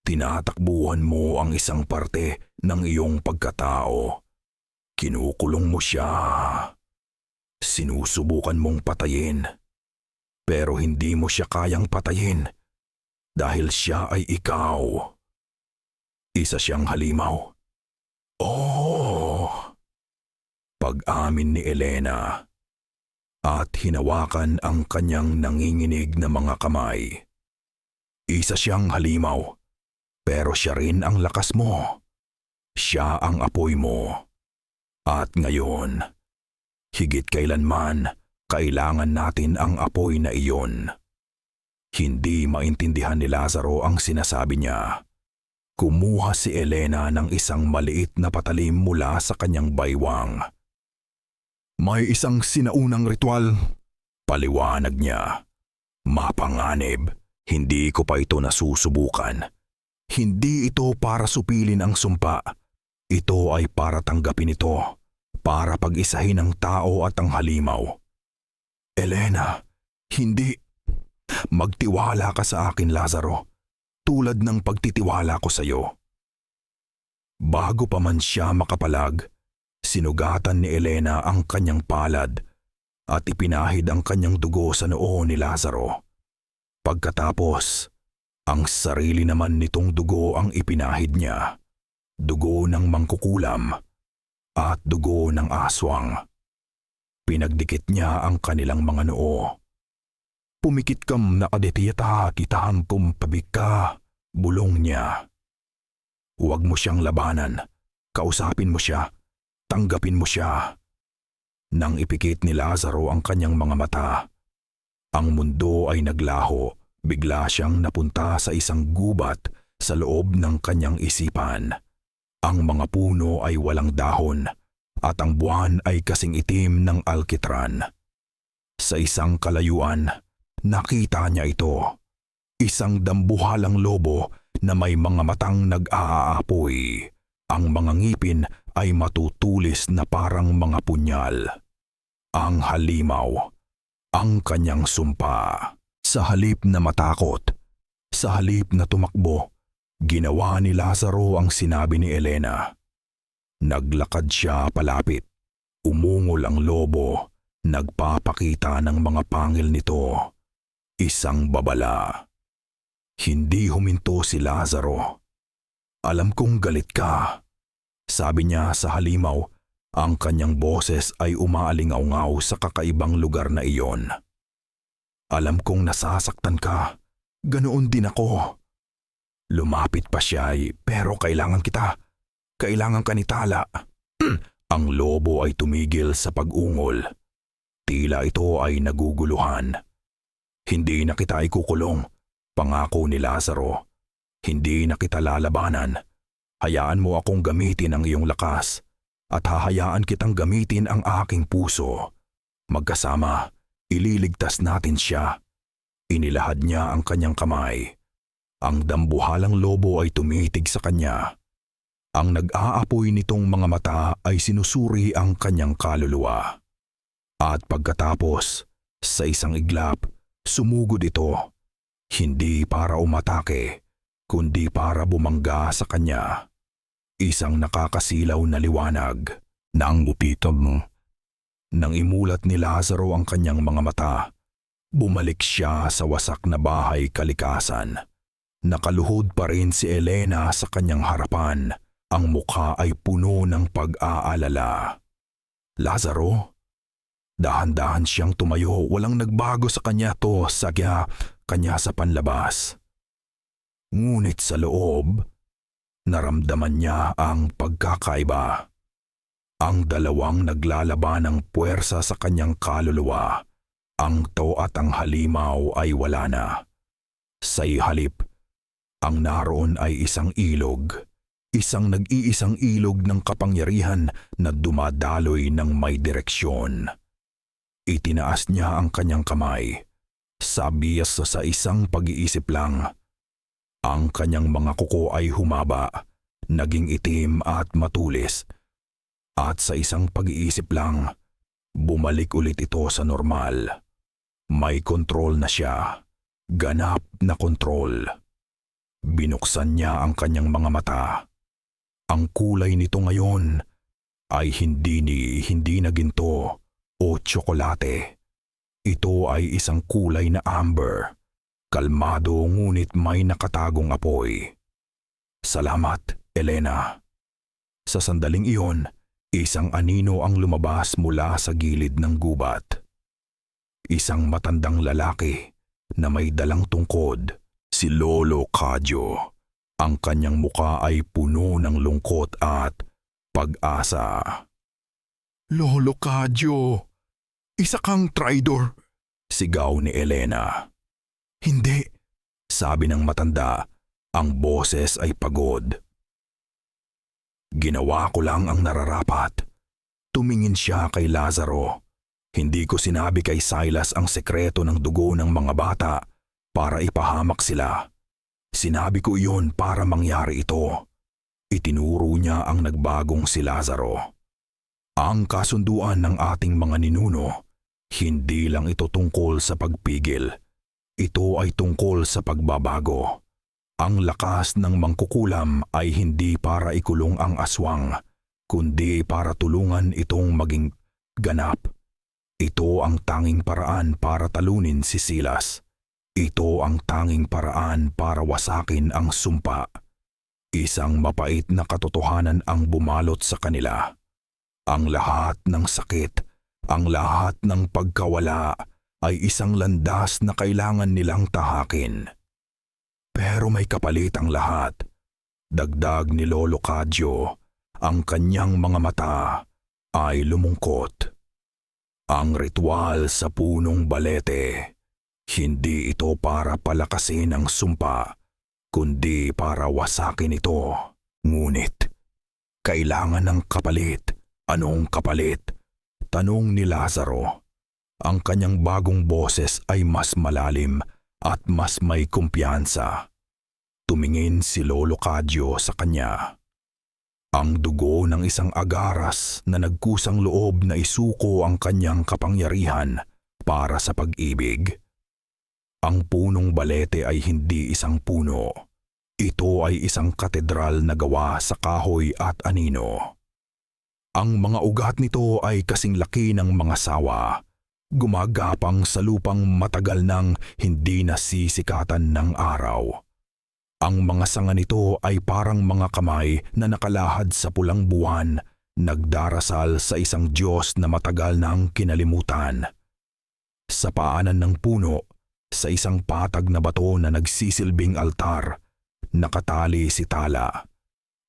tinatakbuhan mo ang isang parte ng iyong pagkatao. Kinukulong mo siya. Sinusubukan mong patayin. Pero hindi mo siya kayang patayin dahil siya ay ikaw. Isa siyang halimaw. Oh! Pag-amin ni Elena at hinawakan ang kanyang nanginginig na mga kamay. Isa siyang halimaw, pero siya rin ang lakas mo. Siya ang apoy mo. At ngayon, higit kailanman, kailangan natin ang apoy na iyon. Hindi maintindihan ni Lazaro ang sinasabi niya. Kumuha si Elena ng isang maliit na patalim mula sa kanyang baywang. May isang sinaunang ritual, paliwanag niya. Mapanganib, hindi ko pa ito nasusubukan. Hindi ito para supilin ang sumpa. Ito ay para tanggapin ito, para pag-isahin ang tao at ang halimaw. Elena, hindi. Magtiwala ka sa akin, Lazaro, tulad ng pagtitiwala ko sa iyo. Bago pa man siya makapalag, sinugatan ni Elena ang kanyang palad at ipinahid ang kanyang dugo sa noo ni Lazaro. Pagkatapos, ang sarili naman nitong dugo ang ipinahid niya. Dugo ng mangkukulam at dugo ng aswang. Pinagdikit niya ang kanilang mga noo. Pumikit kam na adetiyata kitahan kum pabika, bulong niya. Huwag mo siyang labanan. Kausapin mo siya. Tanggapin mo siya. Nang ipikit ni Lazaro ang kanyang mga mata, ang mundo ay naglaho. Bigla siyang napunta sa isang gubat sa loob ng kanyang isipan. Ang mga puno ay walang dahon at ang buwan ay kasing itim ng alkitran. Sa isang kalayuan, nakita niya ito. Isang dambuhalang lobo na may mga matang nag-aapoy. Ang mga ngipin ay matutulis na parang mga punyal. Ang halimaw, ang kanyang sumpa. Sa halip na matakot, sa halip na tumakbo, ginawa ni Lazaro ang sinabi ni Elena. Naglakad siya palapit. Umungol ang lobo, nagpapakita ng mga pangil nito. Isang babala. Hindi huminto si Lazaro. Alam kong galit ka, sabi niya sa halimaw. Ang kanyang boses ay umaalingaw-ngaw sa kakaibang lugar na iyon. Alam kong nasasaktan ka, ganoon din ako. Lumapit pa siya pero kailangan kita. Kailangan ka ni Tala. Ang lobo ay tumigil sa pag-ungol. Tila ito ay naguguluhan. Hindi na kita ikukulong, pangako ni Lazaro. Hindi na kita lalabanan. Hayaan mo akong gamitin ang iyong lakas at hahayaan kitang gamitin ang aking puso. Magkasama, ililigtas natin siya. Inilahad niya ang kanyang kamay. Ang dambuhalang lobo ay tumitig sa kanya. Ang nag-aapoy nitong mga mata ay sinusuri ang kanyang kaluluwa. At pagkatapos, sa isang iglap, sumugod ito. Hindi para umatake, kundi para bumangga sa kanya. Isang nakakasilaw na liwanag na ang gupito mo. Nang imulat ni Lazaro ang kanyang mga mata, bumalik siya sa wasak na bahay kalikasan. Nakaluhod pa rin si Elena sa kanyang harapan. Ang mukha ay puno ng pag-aalala. Lazaro? Dahan-dahan siyang tumayo, walang nagbago sa kanya to sa kanya sa panlabas. Ngunit sa loob, naramdaman niya ang pagkakaiba. Ang dalawang naglalaban ng puwersa sa kanyang kaluluwa. Ang to at ang halimaw ay wala na. Sa halip, ang naroon ay isang ilog. Isang nag-iisang ilog ng kapangyarihan na dumadaloy ng may direksyon. Itinaas niya ang kanyang kamay. Sabi sa isang pag-iisip lang. Ang kanyang mga kuko ay humaba, naging itim at matulis. At sa isang pag-iisip lang, bumalik ulit ito sa normal. May kontrol na siya. Ganap na kontrol. Binuksan niya ang kanyang mga mata. Ang kulay nito ngayon ay hindi na ginto o tsokolate. Ito ay isang kulay na amber. Kalmado ngunit may nakatagong apoy. Salamat, Elena. Sa sandaling iyon, isang anino ang lumabas mula sa gilid ng gubat. Isang matandang lalaki na may dalang tungkod, si Lolo Cadyo. Ang kanyang muka ay puno ng lungkot at pag-asa. Lolo Cadyo, isa kang traidor, sigaw ni Elena. Hindi, sabi ng matanda, ang boses ay pagod. Ginawa ko lang ang nararapat. Tumingin siya kay Lazaro. Hindi ko sinabi kay Silas ang sekreto ng dugo ng mga bata para ipahamak sila. Sinabi ko iyon para mangyari ito. Itinuro niya ang nagbagong si Lazaro. Ang kasunduan ng ating mga ninuno, hindi lang ito tungkol sa pagpigil. Ito ay tungkol sa pagbabago. Ang lakas ng mangkukulam ay hindi para ikulong ang aswang, kundi para tulungan itong maging ganap. Ito ang tanging paraan para talunin si Silas. Ito ang tanging paraan para wasakin ang sumpa. Isang mapait na katotohanan ang bumalot sa kanila. Ang lahat ng sakit, ang lahat ng pagkawala ay isang landas na kailangan nilang tahakin. Pero may kapalit ang lahat. Dagdag ni Lolo Cadyo, ang kanyang mga mata ay lumungkot. Ang ritual sa punong balete, hindi ito para palakasin ang sumpa, kundi para wasakin ito. Ngunit, kailangan ng kapalit. Anong kapalit? Tanong ni Lazaro. Ang kanyang bagong boses ay mas malalim at mas may kumpiyansa. tumingin si Lolo Cadyo sa kanya. Ang dugo ng isang agaras na nagkusang loob na isuko ang kanyang kapangyarihan para sa pag-ibig. Ang punong balete ay hindi isang puno. Ito ay isang katedral na gawa sa kahoy at anino. Ang mga ugat nito ay kasing laki ng mga sawa, gumagapang sa lupang matagal nang hindi nasisikatan ng araw. Ang mga sanga nito ay parang mga kamay na nakalahad sa pulang buwan, nagdarasal sa isang Diyos na matagal nang kinalimutan. Sa paanan ng puno, sa isang patag na bato na nagsisilbing altar, nakatali si Tala.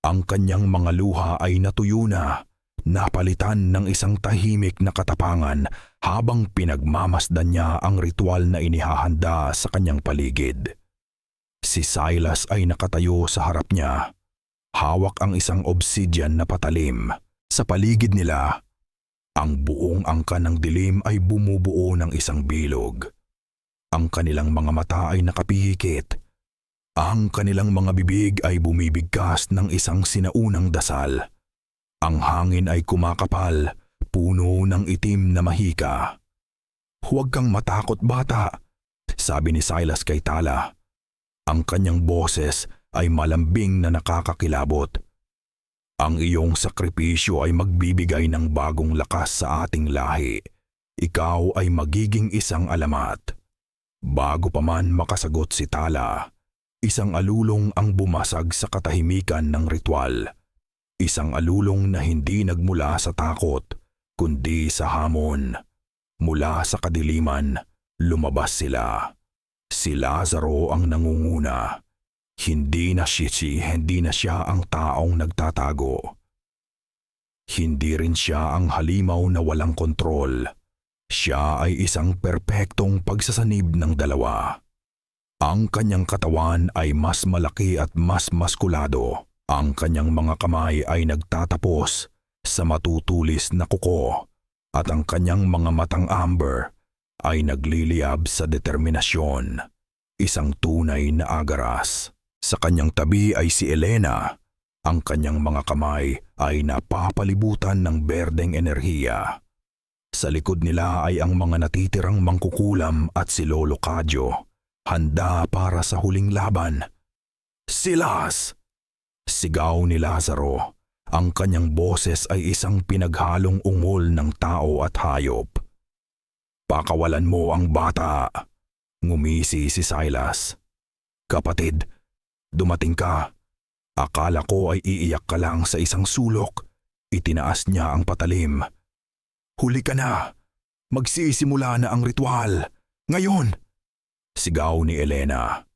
Ang kanyang mga luha ay natuyo na, napalitan ng isang tahimik na katapangan habang pinagmamasdan niya ang ritual na inihahanda sa kanyang paligid. Si Silas ay nakatayo sa harap niya. Hawak ang isang obsidian na patalim. Sa paligid nila, ang buong angkan ng dilim ay bumubuo ng isang bilog. Ang kanilang mga mata ay nakapihikit. Ang kanilang mga bibig ay bumibigkas ng isang sinaunang dasal. Ang hangin ay kumakapal, puno ng itim na mahika. "Huwag kang matakot, bata," sabi ni Silas kay Tala. Ang kanyang boses ay malambing na nakakakilabot. "Ang iyong sakripisyo ay magbibigay ng bagong lakas sa ating lahi. Ikaw ay magiging isang alamat." Bago pa man makasagot si Tala, isang alulong ang bumasag sa katahimikan ng ritual. Isang alulong na hindi nagmula sa takot, kundi sa hamon. Mula sa kadiliman, lumabas sila. Si Lazaro ang nangunguna. Hindi na siya ang taong nagtatago. Hindi rin siya ang halimaw na walang kontrol. Siya ay isang perpektong pagsasanib ng dalawa. Ang kanyang katawan ay mas malaki at mas maskulado. Ang kanyang mga kamay ay nagtatapos sa matutulis na kuko at ang kanyang mga matang amber ay nagliliyab sa determinasyon, isang tunay na agaras. Sa kanyang tabi ay si Elena. Ang kanyang mga kamay ay napapalibutan ng berdeng enerhiya. Sa likod nila ay ang mga natitirang mangkukulam at si Lolo Cadyo, handa para sa huling laban. "Silas!" sigaw ni Lazaro. Ang kanyang boses ay isang pinaghalong ungol ng tao at hayop. "Pakawalan mo ang bata," ngumisi si Silas. "Kapatid, dumating ka. Akala ko ay iiyak ka lang sa isang sulok." Itinaas niya ang patalim. "Huli ka na. Magsisimula na ang ritual. Ngayon!" sigaw ni Elena.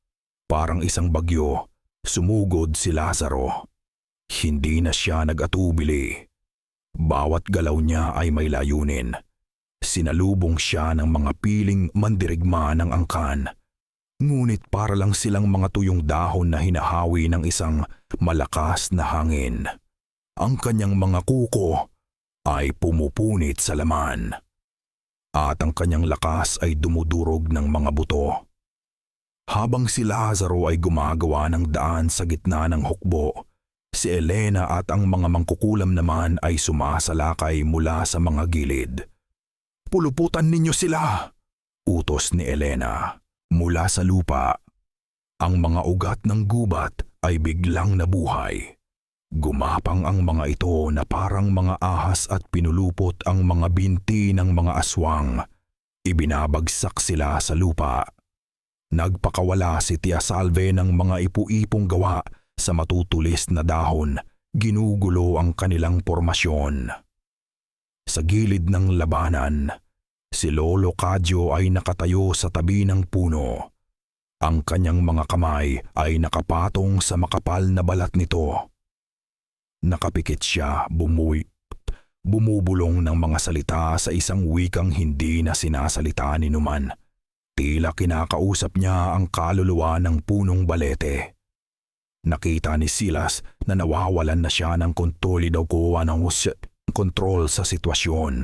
Parang isang bagyo, sumugod si Lazaro. Hindi na siya nag-atubili. Bawat galaw niya ay may layunin. Sinalubong siya ng mga piling mandirigma ng angkan. Ngunit para lang silang mga tuyong dahon na hinahawi ng isang malakas na hangin. Ang kanyang mga kuko ay pumupunit sa laman. At ang kanyang lakas ay dumudurog ng mga buto. Habang si Lazaro ay gumagawa ng daan sa gitna ng hukbo, si Elena at ang mga mangkukulam naman ay sumasalakay mula sa mga gilid. "Puluputan ninyo sila!" utos ni Elena. Mula sa lupa, ang mga ugat ng gubat ay biglang nabuhay. Gumapang ang mga ito na parang mga ahas at pinulupot ang mga binti ng mga aswang. Ibinabagsak sila sa lupa. Nagpakawala si Tia Salve ng mga ipu-ipong gawa sa matutulis na dahon. Ginugulo ang kanilang pormasyon. Sa gilid ng labanan, si Lolo Cadyo ay nakatayo sa tabi ng puno. Ang kanyang mga kamay ay nakapatong sa makapal na balat nito. Nakapikit siya, bumubulong ng mga salita sa isang wikang hindi na sinasalita ni Numan. Tila kinakausap niya ang kaluluwa ng punong balete. Nakita ni Silas na nawawalan na siya ng kontrol sa sitwasyon.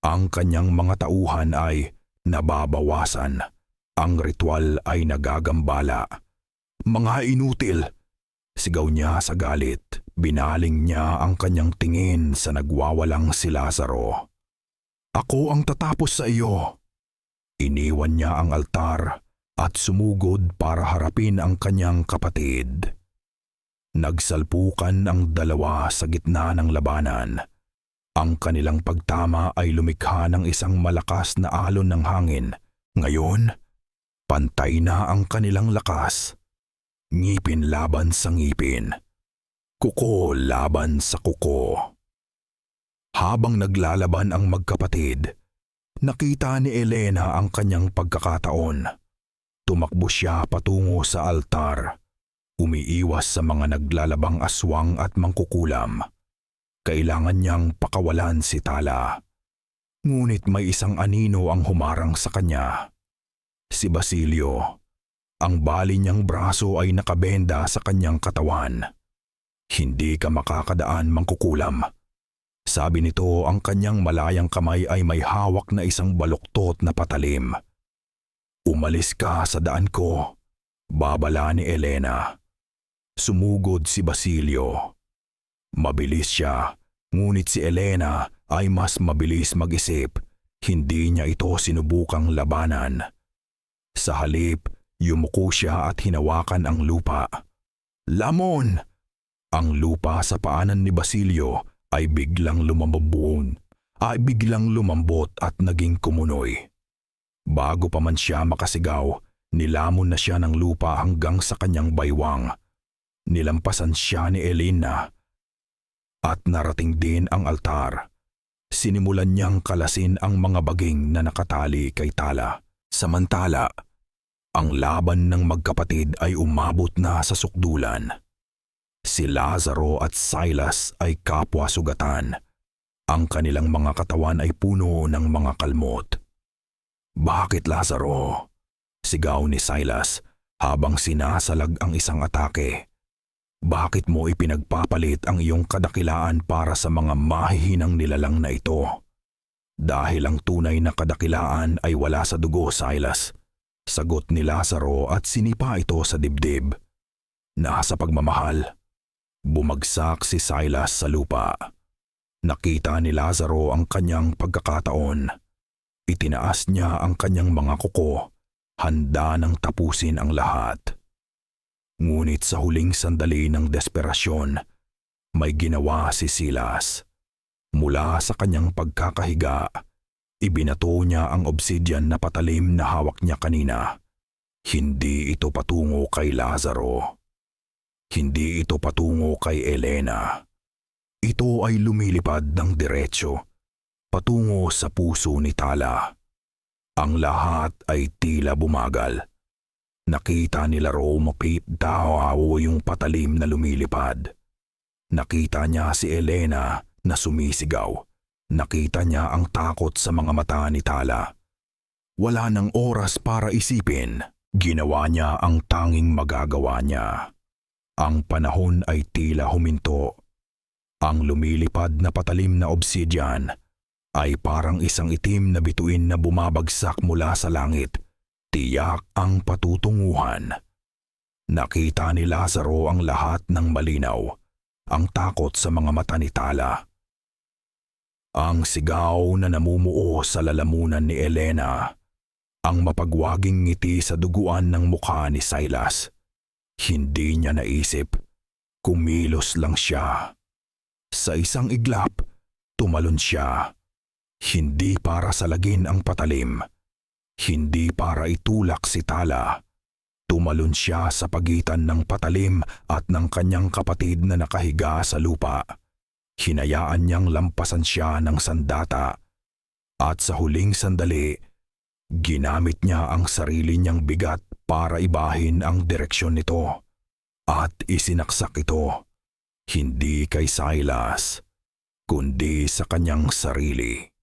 Ang kanyang mga tauhan ay nababawasan. Ang ritual ay nagagambala. Mga inutil! Sigaw niya sa galit. Binaling niya ang kanyang tingin sa nagwawalang si Lazaro. Ako ang tatapos sa iyo. Iniwan niya ang altar at sumugod para harapin ang kanyang kapatid. Nagsalpukan ang dalawa sa gitna ng labanan. Ang kanilang pagtama ay lumikha ng isang malakas na alon ng hangin. Ngayon, pantay na ang kanilang lakas. Ngipin laban sa ngipin. Kuko laban sa kuko. Habang naglalaban ang magkapatid, nakita ni Elena ang kanyang pagkakataon. Tumakbo siya patungo sa altar. Umiiwas sa mga naglalabang aswang at mangkukulam. Kailangan niyang pakawalan si Tala. Ngunit may isang anino ang humarang sa kanya. Si Basilio. Ang bali niyang braso ay nakabenda sa kanyang katawan. Hindi ka makakadaan, mangkukulam. Sabi nito, ang kanyang malayang kamay ay may hawak na isang baluktot na patalim. Umalis ka sa daan ko, babala ni Elena. Sumugod si Basilio. Mabilis siya, ngunit si Elena ay mas mabilis mag-isip. Hindi niya ito sinubukang labanan. Sa halip, yumuko siya at hinawakan ang lupa. Lamon! Ang lupa sa paanan ni Basilio ay biglang lumambot at naging kumunoy. Bago pa man siya makasigaw, nilamon na siya ng lupa hanggang sa kanyang baywang. Nilampasan siya ni Elena at narating din ang altar. Sinimulan niyang kalasin ang mga baging na nakatali kay Tala. Samantala, ang laban ng magkapatid ay umabot na sa sukdulan. Si Lazaro at Silas ay kapwa sugatan. Ang kanilang mga katawan ay puno ng mga kalmot. Bakit, Lazaro? Sigaw ni Silas habang sinasalag ang isang atake. Bakit mo ipinagpapalit ang iyong kadakilaan para sa mga mahihinang nilalang na ito? Dahil ang tunay na kadakilaan ay wala sa dugo, Silas. Sagot ni Lazaro at sinipa ito sa dibdib. Nasa pagmamahal. Bumagsak si Silas sa lupa. Nakita ni Lazaro ang kanyang pagkakataon. Itinaas niya ang kanyang mga kuko, handa nang tapusin ang lahat. Ngunit sa huling sandali ng desperasyon, may ginawa si Silas. Mula sa kanyang pagkakahiga, ibinato niya ang obsidian na patalim na hawak niya kanina. Hindi ito patungo kay Lazaro. Hindi ito patungo kay Elena. Ito ay lumilipad ng diretsyo, patungo sa puso ni Tala. Ang lahat ay tila bumagal. Nakita nila Romapit daw yung patalim na lumilipad. Nakita niya si Elena na sumisigaw. Nakita niya ang takot sa mga mata ni Tala. Wala nang oras para isipin. Ginawa niya ang tanging magagawa niya. Ang panahon ay tila huminto. Ang lumilipad na patalim na obsidian ay parang isang itim na bituin na bumabagsak mula sa langit. Tiyak ang patutunguhan. Nakita ni Lazaro ang lahat ng malinaw. Ang takot sa mga mata ni Tala. Ang sigaw na namumuo sa lalamunan ni Elena. Ang mapagwaging ngiti sa duguan ng mukha ni Silas. Hindi niya naisip. Kumilos lang siya. Sa isang iglap, tumalon siya. Hindi para salagin ang patalim. Hindi para itulak si Tala. Tumalon siya sa pagitan ng patalim at ng kanyang kapatid na nakahiga sa lupa. Hinayaan niyang lampasan siya ng sandata. At sa huling sandali, ginamit niya ang sarili niyang bigat para ibahin ang direksyon nito. At isinaksak ito. Hindi kay Silas, kundi sa kanyang sarili.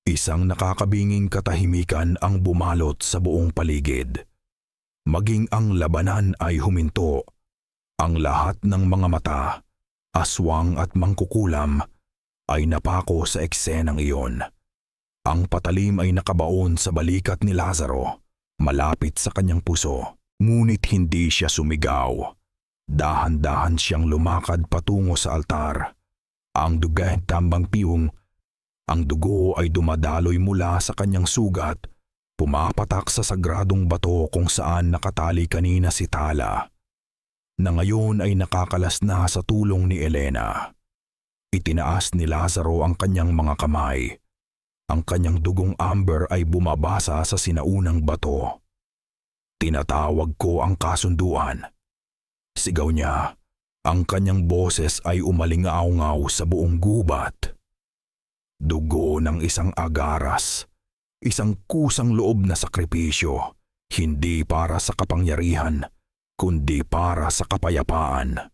Isang nakakabinging katahimikan ang bumalot sa buong paligid. Maging ang labanan ay huminto. Ang lahat ng mga mata, aswang at mangkukulam ay napako sa eksenang iyon. Ang patalim ay nakabaon sa balikat ni Lazaro, malapit sa kanyang puso. Ngunit hindi siya sumigaw. Dahan-dahan siyang lumakad patungo sa altar. Ang duga tambang piyong. Ang dugo ay dumadaloy mula sa kanyang sugat, pumapatak sa sagradong bato kung saan nakatali kanina si Tala, na ngayon ay nakakalas na sa tulong ni Elena. Itinaas ni Lazaro ang kanyang mga kamay. Ang kanyang dugong amber ay bumabasa sa sinaunang bato. Tinatawag ko ang kasunduan. Sigaw niya. Ang kanyang boses ay umalingaw-ngaw sa buong gubat. Dugo ng isang agaras, isang kusang loob na sakripisyo, hindi para sa kapangyarihan, kundi para sa kapayapaan.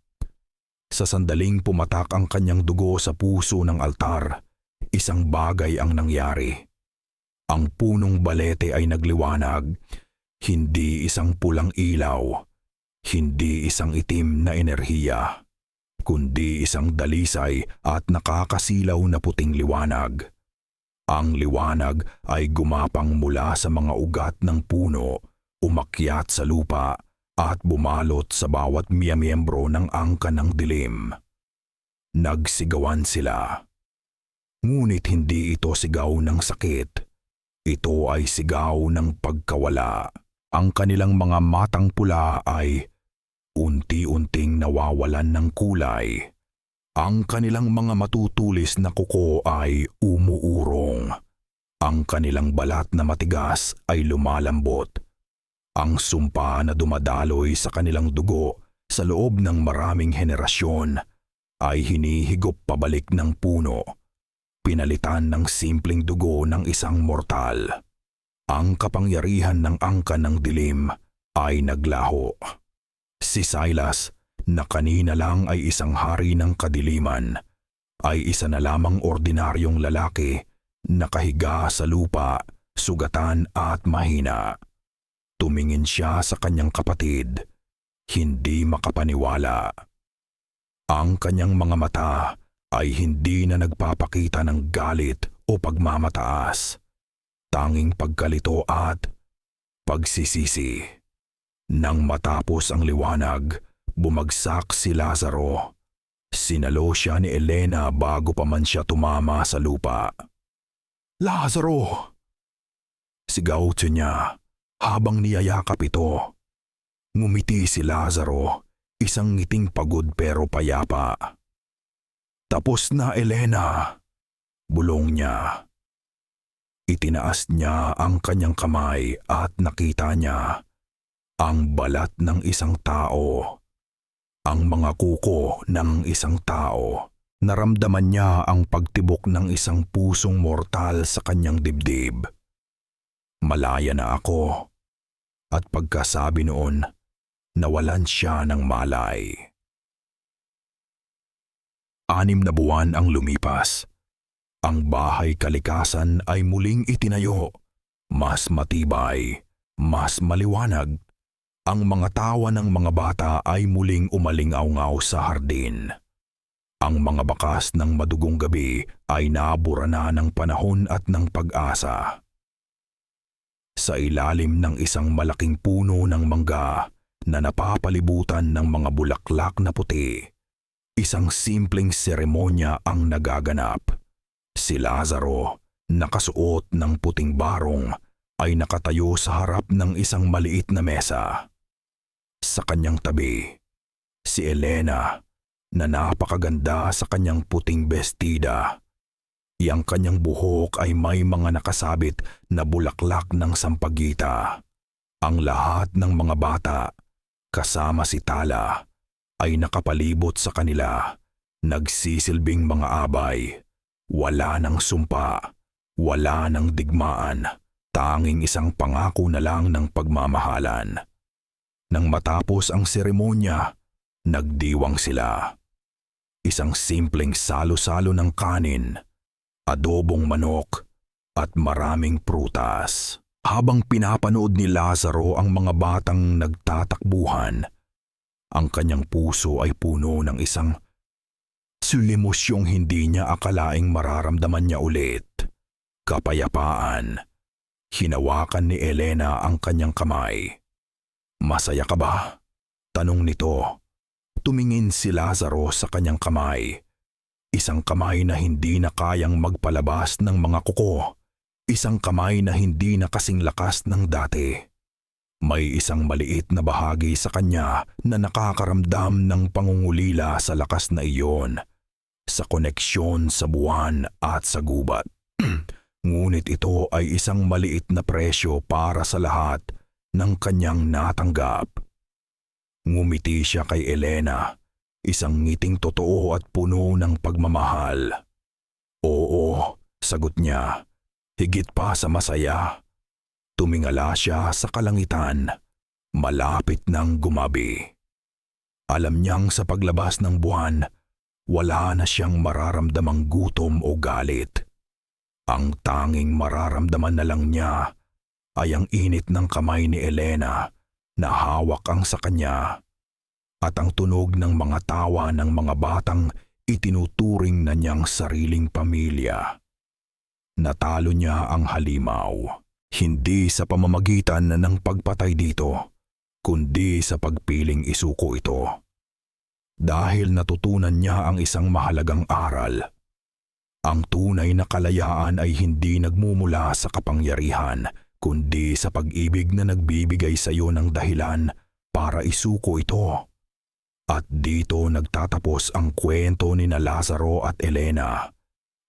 Sa sandaling pumatak ang kanyang dugo sa puso ng altar, isang bagay ang nangyari. Ang punong balete ay nagliwanag, hindi isang pulang ilaw, hindi isang itim na enerhiya, kundi isang dalisay at nakakasilaw na puting liwanag. Ang liwanag ay gumapang mula sa mga ugat ng puno, umakyat sa lupa at bumalot sa bawat miyembro ng angkan ng dilim. Nagsigawan sila. Ngunit hindi ito sigaw ng sakit. Ito ay sigaw ng pagkawala. Ang kanilang mga matang pula ay unti-unting nawawalan ng kulay. Ang kanilang mga matutulis na kuko ay umuurong. Ang kanilang balat na matigas ay lumalambot. Ang sumpa na dumadaloy sa kanilang dugo sa loob ng maraming henerasyon ay hinihigop pabalik ng puno, pinalitan ng simpleng dugo ng isang mortal. Ang kapangyarihan ng angkan ng dilim ay naglaho. Si Silas, na kanina lang ay isang hari ng kadiliman, ay isa na lamang ordinaryong lalaki, nakahiga sa lupa, sugatan at mahina. Tumingin siya sa kanyang kapatid, hindi makapaniwala. Ang kanyang mga mata ay hindi na nagpapakita ng galit o pagmamataas, tanging pagkalito at pagsisisi. Nang matapos ang liwanag, bumagsak si Lazaro. Sinalo siya ni Elena bago pa man siya tumama sa lupa. "Lazaro!" Sigaw niya habang niyayakap ito. Ngumiti si Lazaro, isang ngiting pagod pero payapa. "Tapos na, Elena," bulong niya. Itinaas niya ang kanyang kamay at nakita niya ang balat ng isang tao, ang mga kuko ng isang tao. Naramdaman niya ang pagtibok ng isang pusong mortal sa kanyang dibdib. "Malaya na ako." At pagkasabi noon, nawalan siya ng malay. 6 na buwan ang lumipas. Ang bahay kalikasan ay muling itinayo, mas matibay, mas maliwanag. Ang mga tawa ng mga bata ay muling umalingaw-ngaw sa hardin. Ang mga bakas ng madugong gabi ay nabura na ng panahon at ng pag-asa. Sa ilalim ng isang malaking puno ng mangga na napapalibutan ng mga bulaklak na puti, isang simpleng seremonya ang nagaganap. Si Lazaro, nakasuot ng puting barong, ay nakatayo sa harap ng isang maliit na mesa. Sa kanyang tabi, si Elena, na napakaganda sa kanyang puting bestida. Iyang kanyang buhok ay may mga nakasabit na bulaklak ng sampagita. Ang lahat ng mga bata, kasama si Tala, ay nakapalibot sa kanila, nagsisilbing mga abay. Wala ng sumpa, wala ng digmaan, tanging isang pangako na lang ng pagmamahalan. Nang matapos ang seremonya, nagdiwang sila. Isang simpleng salo-salo ng kanin, adobong manok, at maraming prutas. Habang pinapanood ni Lazaro ang mga batang nagtatakbuhan, ang kanyang puso ay puno ng isang sulimosyong hindi niya akalaing mararamdaman niya ulit. Kapayapaan. Hinawakan ni Elena ang kanyang kamay. Masaya ka ba? Tanong nito. Tumingin si Lazaro sa kanyang kamay. Isang kamay na hindi na kayang magpalabas ng mga kuko. Isang kamay na hindi na kasing lakas ng dati. May isang maliit na bahagi sa kanya na nakakaramdam ng pangungulila sa lakas na iyon, sa koneksyon sa buwan at sa gubat. Ngunit ito ay isang maliit na presyo para sa lahat ng kanyang natanggap. Ngumiti siya kay Elena, isang ngiting totoo at puno ng pagmamahal. Oo, sagot niya, higit pa sa masaya. Tumingala siya sa kalangitan, malapit ng gumabi. Alam niyang sa paglabas ng buwan, wala na siyang mararamdamang gutom o galit. Ang tanging mararamdaman na lang niya ay ang init ng kamay ni Elena na hawak ang sa kanya at ang tunog ng mga tawa ng mga batang itinuturing na niyang sariling pamilya. Natalo niya ang halimaw, hindi sa pamamagitan ng pagpatay dito, kundi sa pagpiling isuko ito. Dahil natutunan niya ang isang mahalagang aral. Ang tunay na kalayaan ay hindi nagmumula sa kapangyarihan, kundi sa pag-ibig na nagbibigay sa iyo ng dahilan para isuko ito. At dito nagtatapos ang kwento ni na Lazaro at Elena.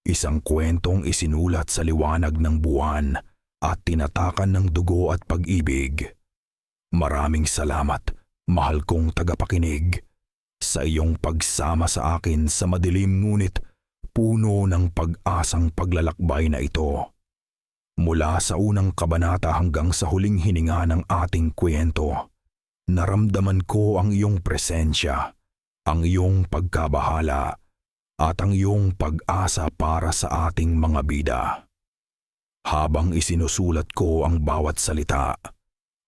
Isang kwentong isinulat sa liwanag ng buwan at tinatakan ng dugo at pag-ibig. Maraming salamat, mahal kong tagapakinig, sa iyong pagsama sa akin sa madilim ngunit puno ng pag-asang paglalakbay na ito. Mula sa unang kabanata hanggang sa huling hininga ng ating kwento, naramdaman ko ang iyong presensya, ang iyong pagkabahala, at ang iyong pag-asa para sa ating mga bida. Habang isinusulat ko ang bawat salita,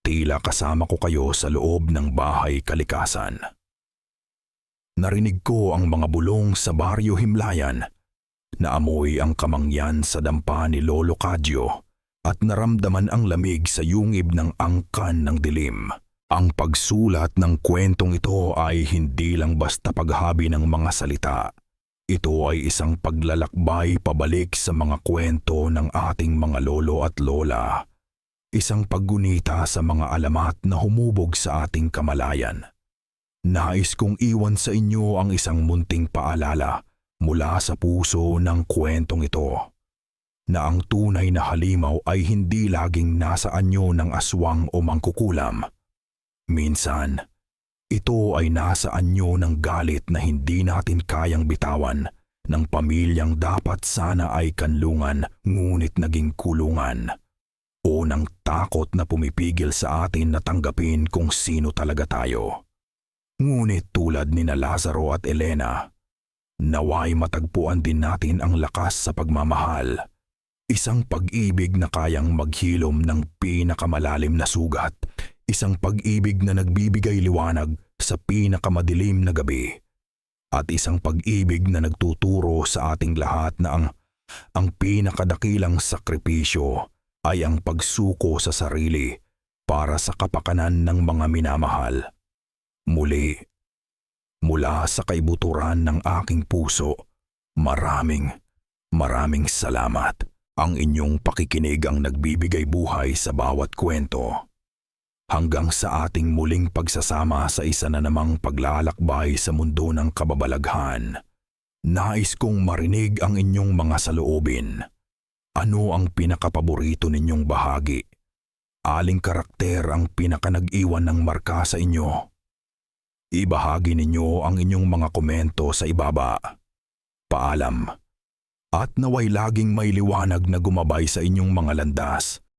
tila kasama ko kayo sa loob ng bahay kalikasan. Narinig ko ang mga bulong sa Baryo Himlayan, naamoy ang kamangyan sa dampa ni Lolo Cadyo at naramdaman ang lamig sa yungib ng angkan ng dilim. Ang pagsulat ng kwentong ito ay hindi lang basta paghabi ng mga salita. Ito ay isang paglalakbay pabalik sa mga kwento ng ating mga lolo at lola. Isang paggunita sa mga alamat na humubog sa ating kamalayan. Nais kong iwan sa inyo ang isang munting paalala mula sa puso ng kwentong ito, na ang tunay na halimaw ay hindi laging nasa anyo ng aswang o mangkukulam. Minsan, ito ay nasa anyo ng galit na hindi natin kayang bitawan, ng pamilyang dapat sana ay kanlungan ngunit naging kulungan, o ng takot na pumipigil sa atin na tanggapin kung sino talaga tayo. Ngunit tulad ni na Lazaro at Elena, naway matagpuan din natin ang lakas sa pagmamahal. Isang pag-ibig na kayang maghilom ng pinakamalalim na sugat. Isang pag-ibig na nagbibigay liwanag sa pinakamadilim na gabi. At isang pag-ibig na nagtuturo sa ating lahat na ang pinakadakilang sakripisyo ay ang pagsuko sa sarili para sa kapakanan ng mga minamahal. Muli, mula sa kaibuturan ng aking puso, maraming salamat. Ang inyong pakikinig ang nagbibigay buhay sa bawat kwento. Hanggang sa ating muling pagsasama sa isa na namang paglalakbay sa mundo ng kababalaghan, nais kong marinig ang inyong mga saloobin. Ano ang pinakapaborito ninyong bahagi? Aling karakter ang pinakanag-iwan ng marka sa inyo? Ibahagi ninyo ang inyong mga komento sa ibaba. Paalam. At naway laging may liwanag na gumabay sa inyong mga landas